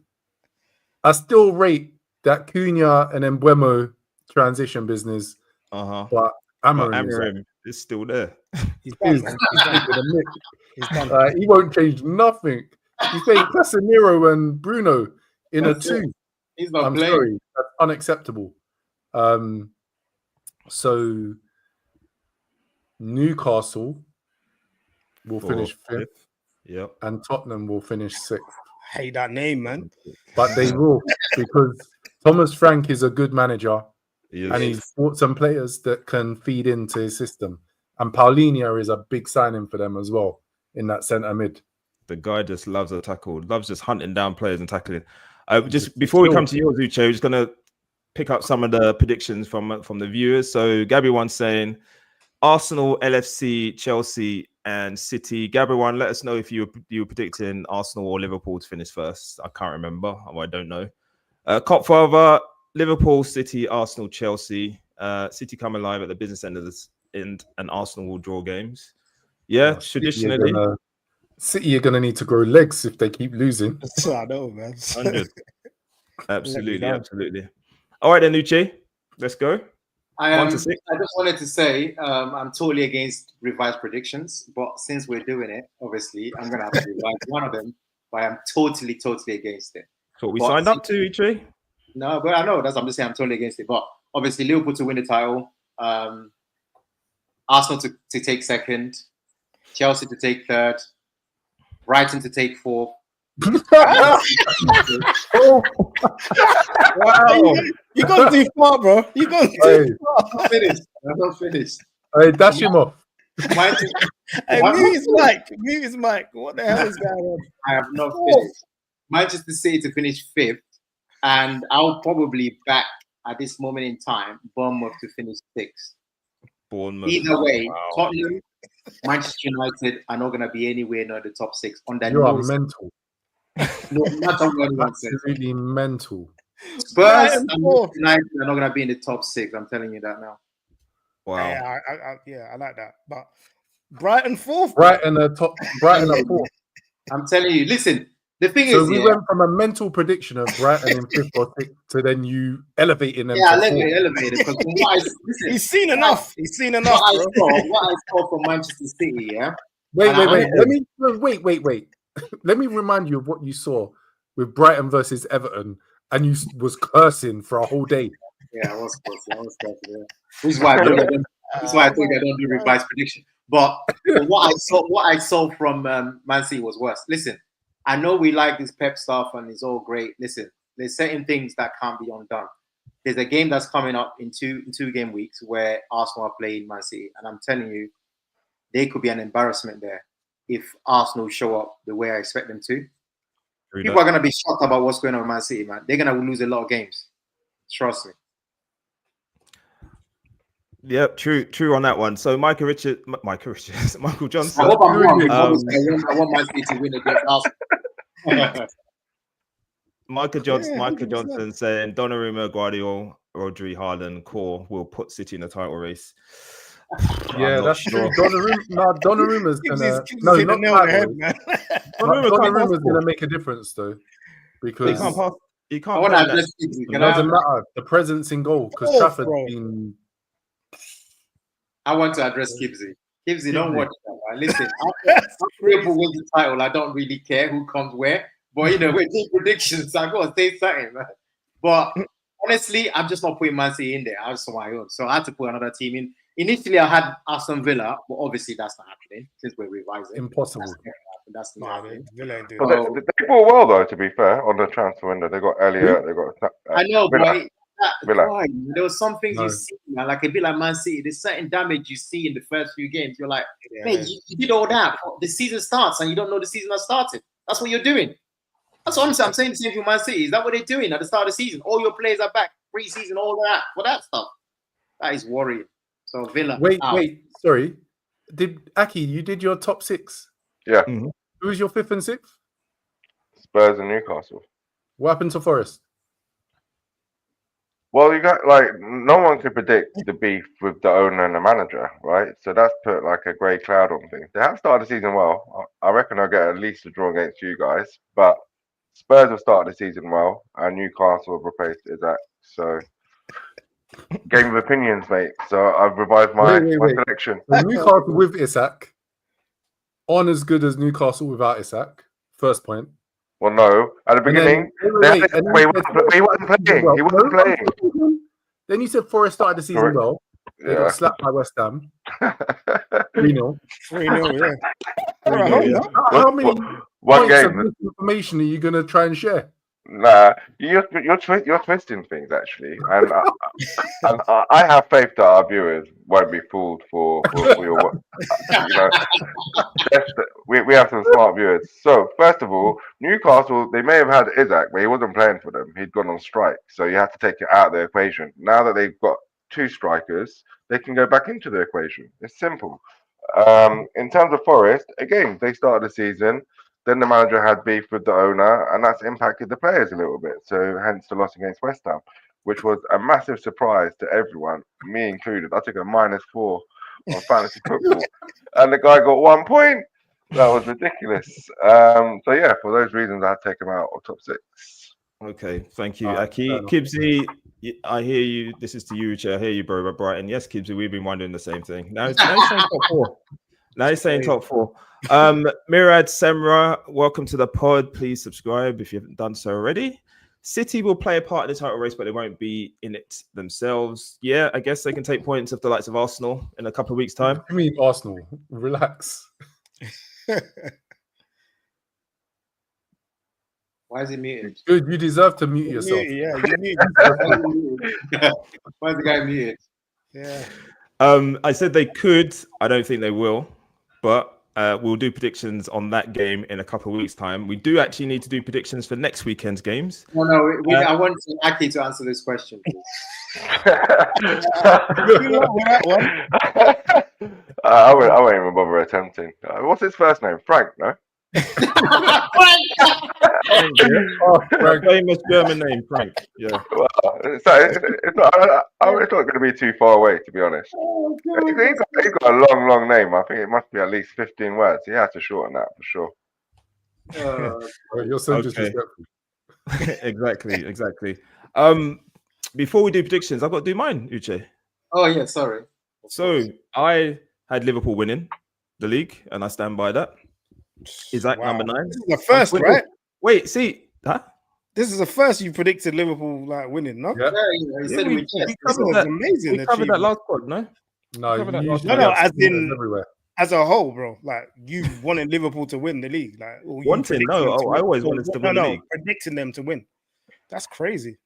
I still rate that Cunha and Mbeumo transition business, but Amarim is still there. He's done. He won't change nothing. He's playing Casemiro and Bruno in a 2. He's not I'm playing. sorry, that's unacceptable. So Newcastle will finish 5th. Yep. And Tottenham will finish 6th. I hate that name, man. But they will, because Thomas Frank is a good manager. And he's brought some players that can feed into his system. And Paulinho is a big signing for them as well in that centre mid. The guy just loves a tackle, loves just hunting down players and tackling. Just before we come to yours, Uche, we're just going to pick up some of the predictions from the viewers. So Gabby one's saying Arsenal, LFC, Chelsea, and City. Gabby one, let us know if you were predicting Arsenal or Liverpool to finish first. I can't remember. I don't know. Copfather, Liverpool, City, Arsenal, Chelsea. City come alive at the business end of this end, and Arsenal will draw games. Yeah, traditionally. City are going to need to grow legs if they keep losing. I know, man. 100. Absolutely. All right, then, Uche, let's go. 1 to 6. I just wanted to say I'm totally against revised predictions, but since we're doing it, obviously, I'm going to have to revise one of them, but I'm totally against it. So we signed up to, Uche? No, but I know. I'm just saying I'm totally against it. But obviously, Liverpool to win the title, Arsenal to take 2nd, Chelsea to take 3rd, Brighton to take 4th. Wow. You gone too far, bro. You gone too far. I'm not finished. Hey, dash him off. Mute his mic. What the hell is going on? I have not finished. Manchester City to finish 5th, and I'll probably back at this moment in time Bournemouth to finish 6th. Bournemouth. Either way, Tottenham, Manchester United are not going to be anywhere near the top 6. On that, you are mental. No matter what anyone says. Absolutely mental. Spurs and United are not going to be in the top 6. I'm telling you that now. Wow. Yeah, I like that. But Brighton 4th. Brighton are 4th. I'm telling you. Listen, the thing so is, we went from a mental prediction of Brighton in 5th or 6th to then you elevating them. Yeah, elevated. Because he's seen enough. He's seen enough. What I saw from Manchester City, yeah. Wait. Wait. Let me remind you of what you saw with Brighton versus Everton, and you was cursing for a whole day. Yeah, I was cursing. Yeah. This is why I think I don't do revised prediction. But what I saw from Man City was worse. Listen, I know we like this Pep stuff and it's all great. Listen, there's certain things that can't be undone. There's a game that's coming up in two game weeks where Arsenal are playing Man City, and I'm telling you, there could be an embarrassment there if Arsenal show up the way I expect them to. People are going to be shocked about what's going on with Man City, man. They're going to lose a lot of games. Trust me. Yep, true on that one. So Michael Johnson. I hope I'm wrong. I want Man City to win against Arsenal. Michael Johnson saying Donnarumma, Guardiola, Rodri, Haaland, Core will put City in the title race. Yeah, that's true. Donnarumma's gonna Donnarumma's gonna make a difference though, because he can't. I want to address Kibsy. It doesn't matter the presence in goal because Trafford's been. I want to address Kibsy. Kibsy, don't watch that. Right? Listen, after Liverpool wins the title, I don't really care who comes where. But you know, we're doing predictions. I gotta say something, man. But honestly, I'm just not putting Man City in there. I just on my own, so I had to put another team in. Initially, I had Aston Villa, but obviously that's not happening since we're revising. Impossible. That's not happening. They bought well though. To be fair, on the transfer window, they got Elliott. They got. I know, Villa. But there was some things you see, man, like a bit like Man City. There's certain damage you see in the first few games. You're like, man, you did all that. The season starts and you don't know the season has started. That's what you're doing. That's what I'm saying. I'm saying the same for Man City. Is that what they're doing at the start of the season? All your players are back, pre-season, all that. For that stuff, that is worrying. So Villa. Wait. Sorry, did Aki? You did your top 6? Yeah. Mm-hmm. Who's your 5th and 6th? Spurs and Newcastle. What happened to Forest? Well, you got no one could predict the beef with the owner and the manager, right? So that's put like a grey cloud on things. They have started the season well. I reckon they'll get at least a draw against you guys, but Spurs have started the season well, and Newcastle have replaced Isak. So, game of opinions, mate. So I've revised my selection. So Newcastle with Isak, on as good as Newcastle without Isak. First point. Well, no. At the beginning, he wasn't playing. He wasn't playing. Then you said Forest started the season well. They got slapped by West Ham. 3-0. 3-0, yeah. How many one points game of information are you going to try and share? Nah, you're twisting things actually, and I have faith that our viewers won't be fooled for your work. We have some smart viewers. So first of all, Newcastle, they may have had Isak, but he wasn't playing for them. He'd gone on strike, so you have to take it out of the equation. Now that they've got 2 strikers, they can go back into the equation. It's simple. In terms of Forest, again, they started the season. Then the manager had beef with the owner, and that's impacted the players a little bit. So hence the loss against West Ham, which was a massive surprise to everyone, me included. I took a -4 on fantasy football, and the guy got 1 point. That was ridiculous. So yeah, for those reasons, I had to take him out of top 6. Okay, thank you, Aki. Kibsy, I hear you. This is to you, Richard. I hear you, bro. Brighton. Yes, Kibsy, we've been wondering the same thing. Now he's saying top 4. Now he's saying top 4. Mirad Semra, welcome to the pod. Please subscribe if you haven't done so already. City will play a part in the title race, but they won't be in it themselves. Yeah, I guess they can take points of the likes of Arsenal in a couple of weeks' time. I mean, Arsenal, relax. Why is he muted? Dude, you deserve to mute yourself. Yeah, you mute. Why is the guy muted? Yeah. I said they could. I don't think they will, but We'll do predictions on that game in a couple of weeks' time. We do actually need to do predictions for next weekend's games. No, I want Aki to answer this question, please. I won't even bother attempting. What's his first name? Frank, no? Famous German name, Frank. Yeah. Well, it's not going to be too far away, to be honest. He's got a long name. I think it must be at least 15 words. He has to shorten that for sure. You're so disrespectful. Exactly. Before we do predictions, I've got to do mine, Uche. Oh yeah, sorry. So I had Liverpool winning the league, and I stand by that. Isak number 9. This is the first, right? Wait, see that? This is the first you predicted Liverpool winning, no? Yeah, he said we covered that. Amazing. We covered that last pod, no? No, as in everywhere. As a whole, bro. Like you wanted Liverpool to win the league, like wanting. No, I always wanted to win the league. Predicting them to win. That's crazy.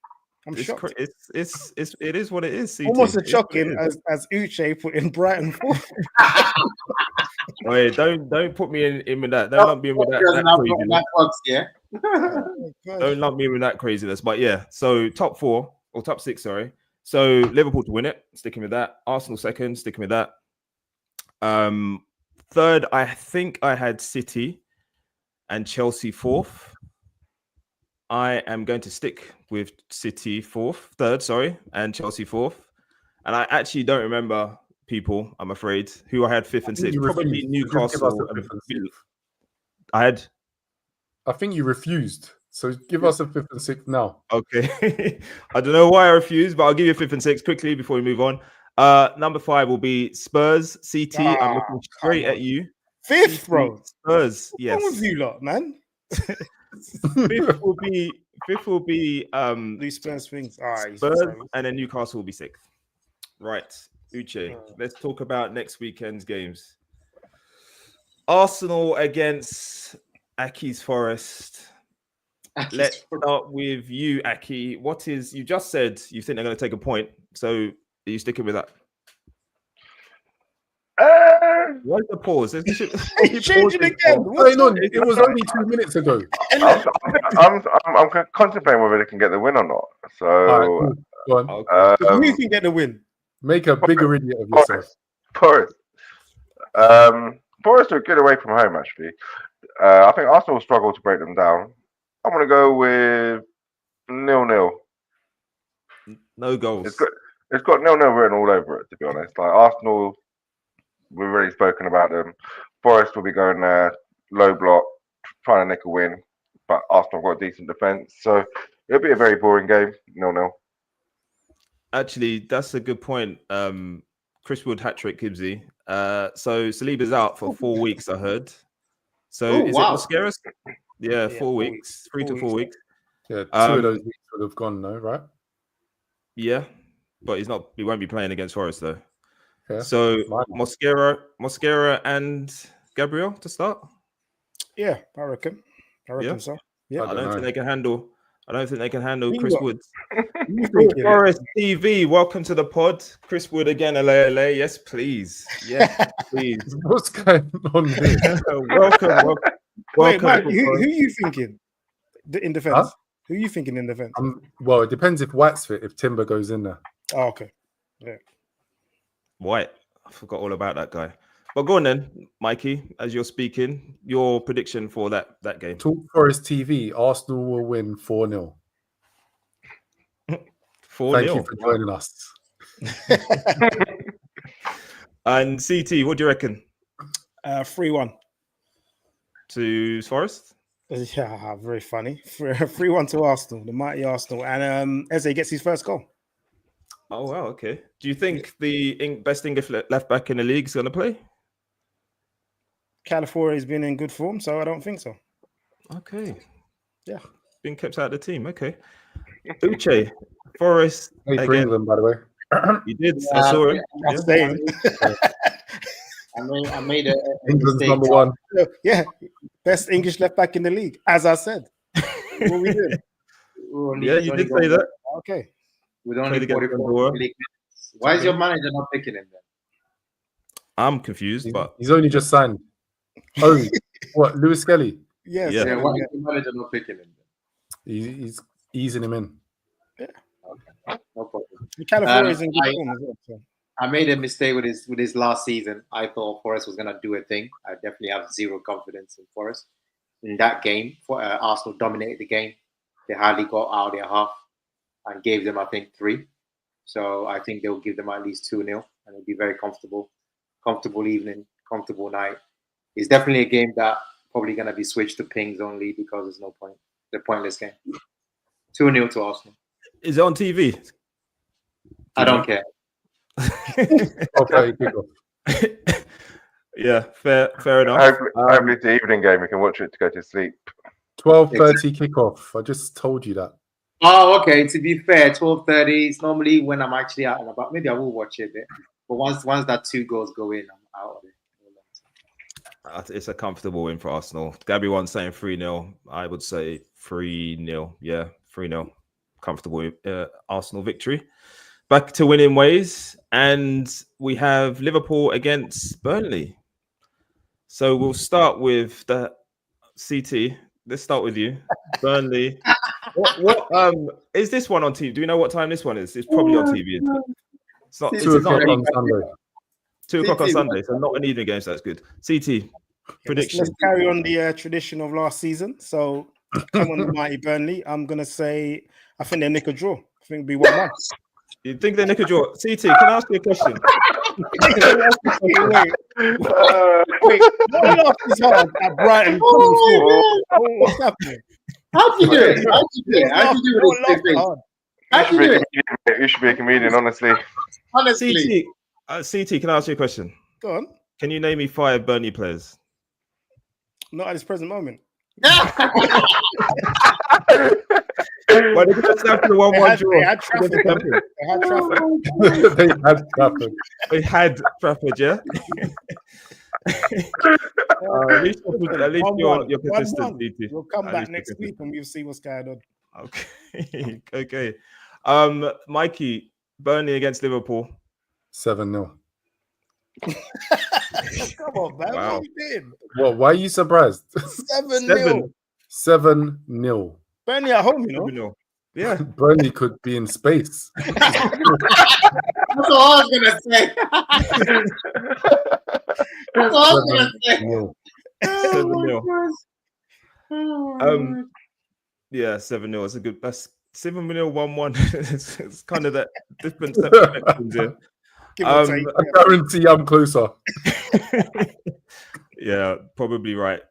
I'm shocked. It is what it is. CT. Almost as shocking as Uche put in Brighton 4. Wait, don't put me in with that. Don't lump me in with that craziness. Don't lump me in with that craziness. But yeah, so top 4 or top 6, sorry. So Liverpool to win it, sticking with that. Arsenal second, sticking with that. Third, I think I had City and Chelsea 4th. I am going to stick with City third, and Chelsea 4th. And I actually don't remember people, I'm afraid, who I had 5th and 6th. Probably Newcastle. I think you refused. So give us a 5th and 6th now. Okay. I don't know why I refused, but I'll give you a 5th and 6th quickly before we move on. Number 5 will be Spurs, CT. I'm looking straight at you. 5th, bro. Spurs, yes. What's wrong with you lot, man? Fifth will be these Spurs things. Spurs, and then Newcastle will be 6th. Right, Uche. Let's talk about next weekend's games. Arsenal against Aki's Forest. Let's start with you, Aki. You just said you think they're going to take a point, so are you sticking with that? What's the pause? He's changing again. What's going on? It was only 2 minutes ago. I'm contemplating whether they can get the win or not. So, right, go on. Who can get the win? Make a bigger idiot of yourself. Forest. Forest are good away from home, actually. I think Arsenal will struggle to break them down. I'm going to go with 0-0. No goals. It's got 0-0 written all over it, to be honest. Like Arsenal, we've already spoken about them. Forest will be going there, low block, trying to nick a win. But Arsenal have got a decent defence. So it'll be a very boring game, 0-0. Actually, that's a good point. Chris Wood hat-trick, Gibbsy. So Saliba's out for 4 weeks, I heard. So is it Mosquera? Yeah, 4 weeks. 3 to 4 weeks. Yeah, 2 of those weeks would have gone, no, right? Yeah, but he won't be playing against Forest, though. Yeah. So Mosquera and Gabriel to start? Yeah, I reckon so. Yeah. I don't think they can handle Chris got? Wood. Forest TV, welcome to the pod. Chris Wood again, LA. Yes, please. Yes, please. What's going on here? Welcome. Wait, Mike, who are you thinking in defense? Huh? Who are you thinking in defense? Well, it depends if White's fit, if Timber goes in there. Oh, okay. Yeah. White. I forgot all about that guy. But go on then, Mikey, as you're speaking, your prediction for that game. Talk Forest TV, Arsenal will win 4-0. 4-0. Thank you for joining us. And CT, what do you reckon? 3-1. To Forest? Yeah, very funny. 3-1 to Arsenal, the mighty Arsenal. And Eze gets his first goal. Oh, wow, okay. Do you think the best English left back in the league is going to play? Calafiori has been in good form, so I don't think so. Okay. Yeah. Been kept out of the team. Okay. Uche, Forest. Hey, for England, by the way. You did. Yeah, I saw it. I made a England's number 1. Yeah. Best English left back in the league, as I said. What we did. Yeah, you did say that. Okay. With only 44 minutes. Why is your manager not picking him then? I'm confused, but he's only just signed. Oh, what? Lewis Skelly? Yes. Yeah. Yeah, why is the manager not picking him? He's easing him in. Okay, no problem. California is in good form as well. So. I made a mistake with his last season. I thought Forest was gonna do a thing. I definitely have zero confidence in Forest. In that game, Arsenal dominated the game. They hardly got out of their half and gave them, I think, 3. So I think they'll give them at least 2-0, and it'll be very comfortable. Comfortable evening, comfortable night. It's definitely a game that probably gonna be switched to pings only because there's no point. The pointless game. 2-0 to Arsenal. Is it on TV? I don't care. Okay, kick off. Yeah, fair enough. Hopefully it's the evening game. We can watch it to go to sleep. 12:30 kickoff. I just told you that. Oh, okay. To be fair, 12:30 is normally when I'm actually out and about. Maybe I will watch it a bit. But once that 2 goals go in, I'm out of it. It's a comfortable win for Arsenal. Gabby one saying 3-0. I would say 3-0. Yeah, 3-0. Comfortable Arsenal victory. Back to winning ways. And we have Liverpool against Burnley. So we'll start with the CT. Let's start with you. Burnley. What is this one on TV? Do we know what time this one is? It's probably on TV. It's not 2 o'clock on Sunday. 2 o'clock on Sunday, so not an evening game, so that's good. CT, prediction. Let's carry on the tradition of last season. So come on, the mighty Burnley. I'm gonna say I think they'll nick a draw. I think it'll be 1-1. You think they nick a draw? CT, can I ask you a question? Wait, what else is hard at Brighton? What's happening? How'd you do it? How'd you do it? How'd you do it? How'd you do it? You should be a comedian, honestly. Honestly. CT, can I ask you a question? Go on. Can you name me 5 Burnley players? Not at this present moment. Well, they just after the 1-1 draw. They had Trafford. They had Trafford, yeah? At least you're consistent, CT. We'll come back next week and we'll see what's going on. Okay. Okay. Mikey, Burnley against Liverpool. 7-0. Come on, man. Wow. What are you doing? What? Why are you surprised? 7-0. 7-0. Burnley at home, you know. Yeah. Burnley could be in space. That's what I was gonna say. That's what I was gonna say. 7-0. 7-0. Yeah, 7-0. It's a good. That's 7-0, 1-1. It's kind of that different set of connections here. I guarantee I'm closer. Yeah, probably right.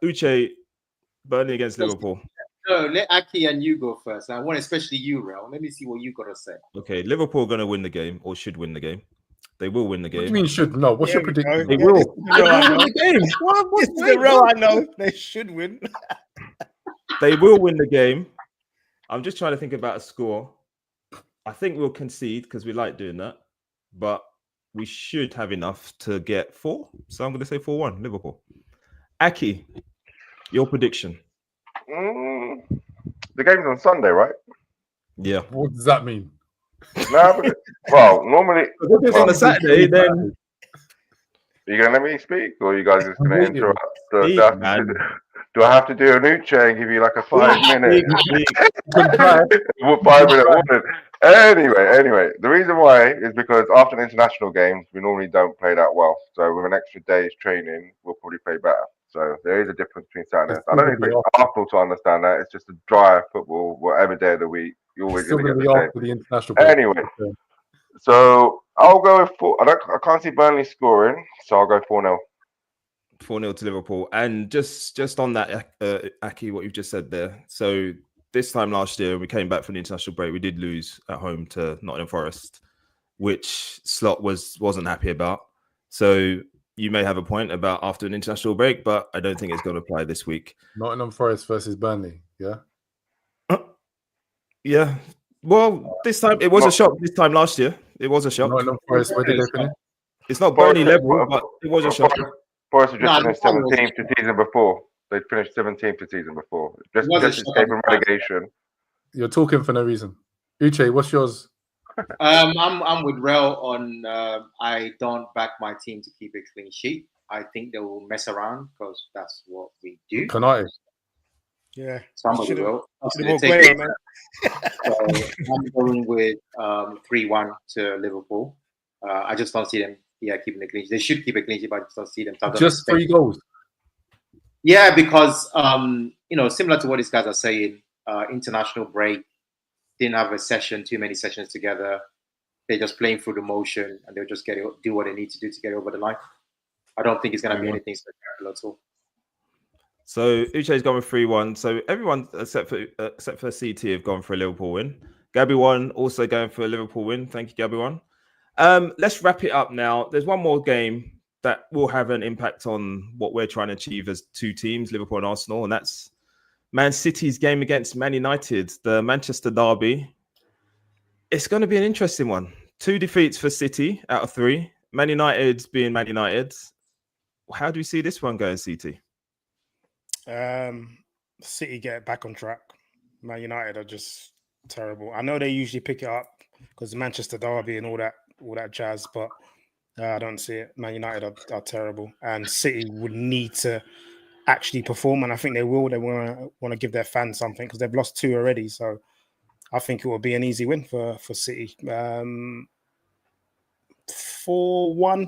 Uche, Burnley against Liverpool. No, let Aki and you go first. I want especially you, Rel. Let me see what you got to say. Okay, Liverpool are going to win the game, or should win the game. They will win the game. What do you mean should? No, what's your prediction? They will. They will win the game. What's the real? I know they should win. They will win the game. I'm just trying to think about a score. I think we'll concede because we like doing that, but we should have enough to get 4. So I'm going to say 4-1 Liverpool. Aki, your prediction? The game's on Sunday, right? Yeah. What does that mean? No, well, normally if it's on a Saturday, then are you gonna let me speak, or are you guys just gonna interrupt? Do I have to do an Uche and give you like a 5-minute? 5-minute warning. Anyway, the reason why is because after the international games, we normally don't play that well. So with an extra day's training, we'll probably play better. So there is a difference between Saturdays. I don't expect Arsenal to understand that. It's just a dry football, whatever day of the week. You're always going to get the same. The international anyway, so I'll go with 4. I can't see Burnley scoring, so I'll go 4-0. 4-0 to Liverpool. And just on that, Aki, what you've just said there. So this time last year, we came back from the international break. We did lose at home to Nottingham Forest, which Slot wasn't happy about. So you may have a point about after an international break, but I don't think it's going to apply this week. Nottingham Forest versus Burnley, yeah? Yeah. Well, this time, it was a shock. This time last year, it was a shock. Nottingham Forest, where did they finish? It's not Burnley level, but it was a shock. Forest had just finished 17th the season before. They'd finished 17th the season before. Just escaping relegation. You're talking for no reason. Uche, what's yours? I'm with Rel on I don't back my team to keep a clean sheet. I think they will mess around because that's what we do. Can I? Yeah. Somebody will. So I'm going with 3-1 to Liverpool. I just don't see them keeping the clean sheet. They should keep a clean sheet, but I just don't see them. Just 3 goals. Yeah, because similar to what these guys are saying, international break, didn't have too many sessions together. They're just playing through the motion, and they'll just do what they need to do to get over the line. I don't think it's going to be anything spectacular at all. So Uche's gone with 3-1. So everyone except for CT have gone for a Liverpool win. Gabby One also going for a Liverpool win. Thank you, Gabby One. Let's wrap it up now. There's one more game that will have an impact on what we're trying to achieve as two teams, Liverpool and Arsenal, and that's Man City's game against Man United, the Manchester derby. It's going to be an interesting one. 2 defeats for City out of 3. Man United being Man United. How do you see this one going, CT? City get back on track. Man United are just terrible. I know they usually pick it up because the Manchester derby and all that jazz, but I don't see it. Man United are terrible, and City would need to actually perform, and I think they will. They want to give their fans something because they've lost 2 already. So I think it will be an easy win for City. 4-1,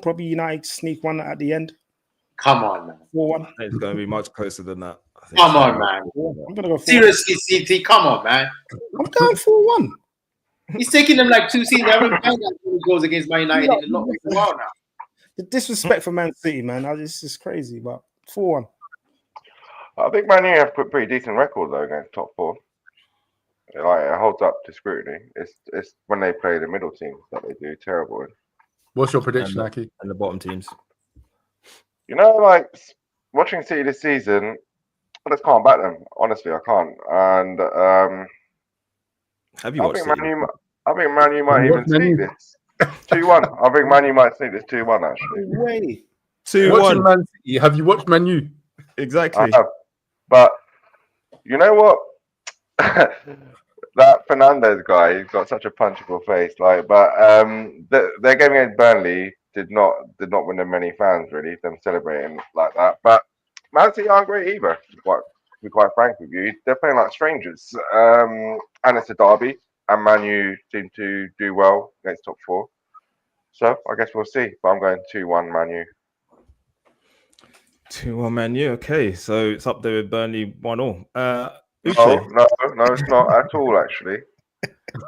probably United sneak one at the end. Come on, man. 4-1. It's going to be much closer than that. Come on, man. I'm going to go 4-1. Seriously, CT, come on, man. I'm going 4-1. He's taking them like 2 seasons. I haven't done that many goals against Man United in a lot of while now. The disrespect for Man City, man. This is crazy, but 4-1. I think Man U have put pretty decent record though against top 4. Like it holds up to scrutiny. It's when they play the middle teams that they do terrible in. What's your prediction, Aki? And the bottom teams. Like watching City this season, I just can't back them. Honestly, I can't. And have you watched I think Man U might even sneak this 2-1. I think Man U might sneak this 2-1 actually. Way 2-1. Man City. Have you watched Man U? Exactly. I have. But you know what? That Fernandes guy, he's got such a punchable face. But their game against Burnley did not win them many fans really. Them celebrating like that. But Man City aren't great either. To be quite frank with you, they're playing like strangers. And it's a derby, and Man U seem to do well against top 4. So I guess we'll see. But I'm going 2-1 Man U. 2-1 Man U. Okay, so it's up there with Burnley 1-1. No, it's not at all. Actually,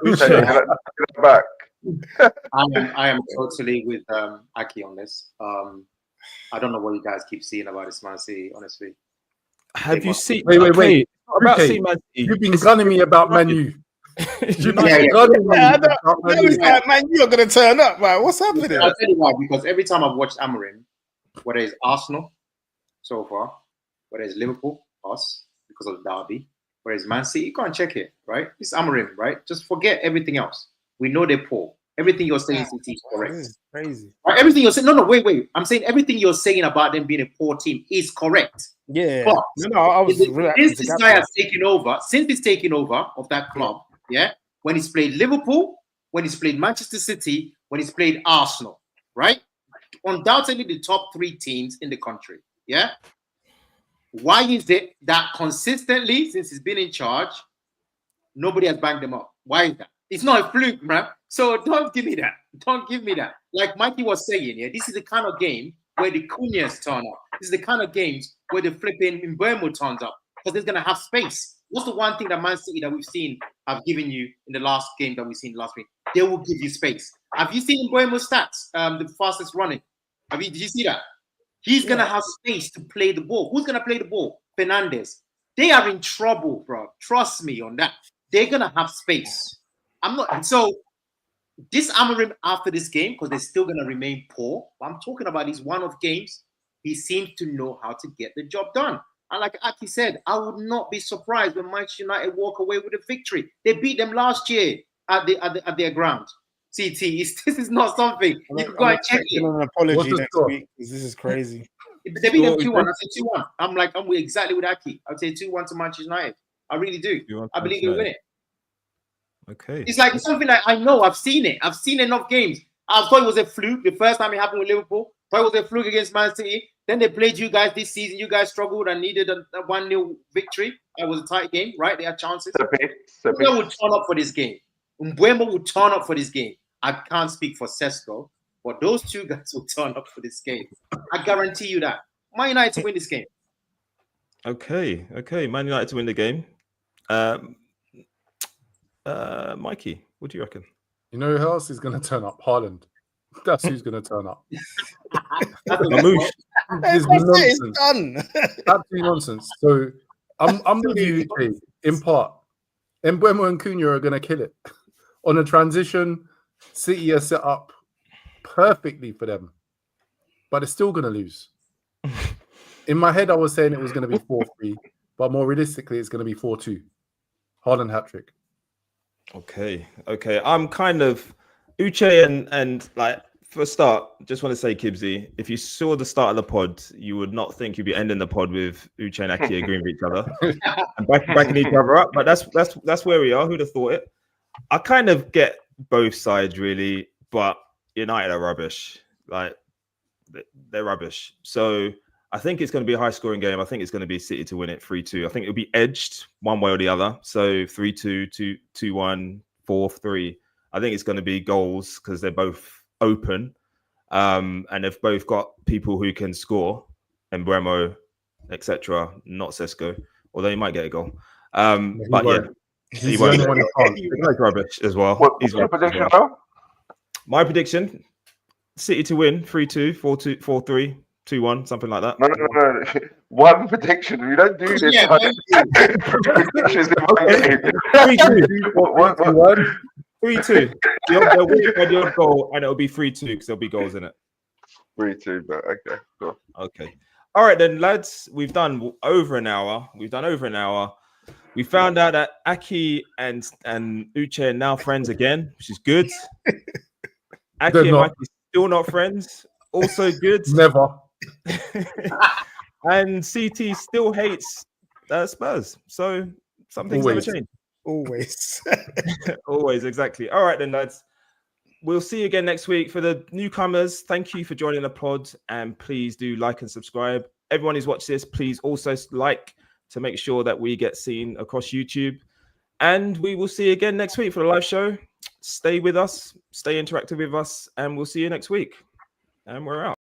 get it back. I am totally with Aki on this. I don't know what you guys keep seeing about this Man City. Honestly, have you seen? Wait. About seeing Man City. You've been gunning me about Man U. Man U are going to turn up. Right? What's happening? I'll tell you why. Because every time I've watched Amorim, whether it's Arsenal so far, whether it's Liverpool, us, because of the derby, whereas Man City, you can't check it, right? It's Amorim, right? Just forget everything else. We know they're poor. Everything you're saying is correct. This is crazy. Right? Everything you're saying, no, wait. I'm saying everything you're saying about them being a poor team is correct. Yeah. But I was since this guy has taken over, of that club, when he's played Liverpool, when he's played Manchester City, when he's played Arsenal, right? Undoubtedly the top 3 teams in the country, yeah? Why is it that consistently, since he's been in charge, nobody has banged them up? Why is that? It's not a fluke, man. So don't give me that. Don't give me that. Like Mikey was saying, this is the kind of game where the Cunhas turn up. This is the kind of games where the flipping Mbeumo turns up because they're going to have space. What's the one thing that Man City that we've seen have given you in the last game that we've seen last week? They will give you space. Have you seen Mbeumo's stats? The fastest running. Did you see that? He's going to have space to play the ball. Who's going to play the ball? Fernandes. They are in trouble, bro. Trust me on that. They're going to have space. So this Amorim after this game, because they're still going to remain poor, but I'm talking about these one-off games, he seems to know how to get the job done. And like Aki said, I would not be surprised when Manchester United walk away with a victory. They beat them last year at their ground. CT, this is not something you can go and check it. An apology next week because this is crazy. They beat them 2-1. I say 2-1. I'm exactly with Aki. I'd say 2-1 to Manchester United. I really do. I believe they'll win it. Okay. It's like something like I know. I've seen it. I've seen enough games. I thought it was a fluke the first time it happened with Liverpool. Thought it was a fluke against Man City. Then they played you guys this season. You guys struggled and needed a 1-0 victory. It was a tight game, right? They had chances. Mbeumo would turn up for this game. Mbeumo would turn up for this game. I can't speak for Sesko, but those two guys will turn up for this game. I guarantee you that. Man United to win this game. Okay. Man United to win the game. Mikey, what do you reckon? You know who else is going to turn up? Haaland. That's who's going to turn up. Mamouche. It's done. Absolute nonsense. So I'm with you in part. Mbeumo and Cunha are going to kill it. On a transition, City are set up perfectly for them. But they're still going to lose. In my head, I was saying it was going to be 4-3. But more realistically, it's going to be 4-2. Haaland hat-trick. Okay. I'm kind of Uche and like for a start, just want to say, Kibbsy, if you saw the start of the pod, you would not think you'd be ending the pod with Uche and Aki agreeing with each other and backing each other up. But that's where we are. Who'd have thought it? I kind of get both sides really, but United are rubbish. Like they're rubbish. So I think it's going to be a high-scoring game. I think it's going to be City to win it 3-2. I think it'll be edged one way or the other. So 3-2, 2-1, 4-3. I think it's going to be goals because they're both open. And they've both got people who can score. Mbeumo, etc. Not Sesko. Although he might get a goal. But yeah. He's rubbish as well. What's your prediction, though? My prediction, City to win 3-2, 4-2, 4-3. 2-1, something like that. No. One prediction. We don't do this. Predictions in one game. 3-2. 3-2. They'll win by the odd goal, and it'll be 3-2 because there'll be goals in it. 3-2, but okay, cool. Okay. All right then, lads. We've done over an hour. We found out that Aki and Uche are now friends again, which is good. Aki and Mikey still not friends. Also good. Never. And CT still hates Spurs. So something's never changed. Always, exactly. All right then, lads. We'll see you again next week. For the newcomers, thank you for joining the pod. And please do like and subscribe. Everyone who's watched this, please also like to make sure that we get seen across YouTube. And we will see you again next week for the live show. Stay with us, stay interactive with us, and we'll see you next week. And we're out.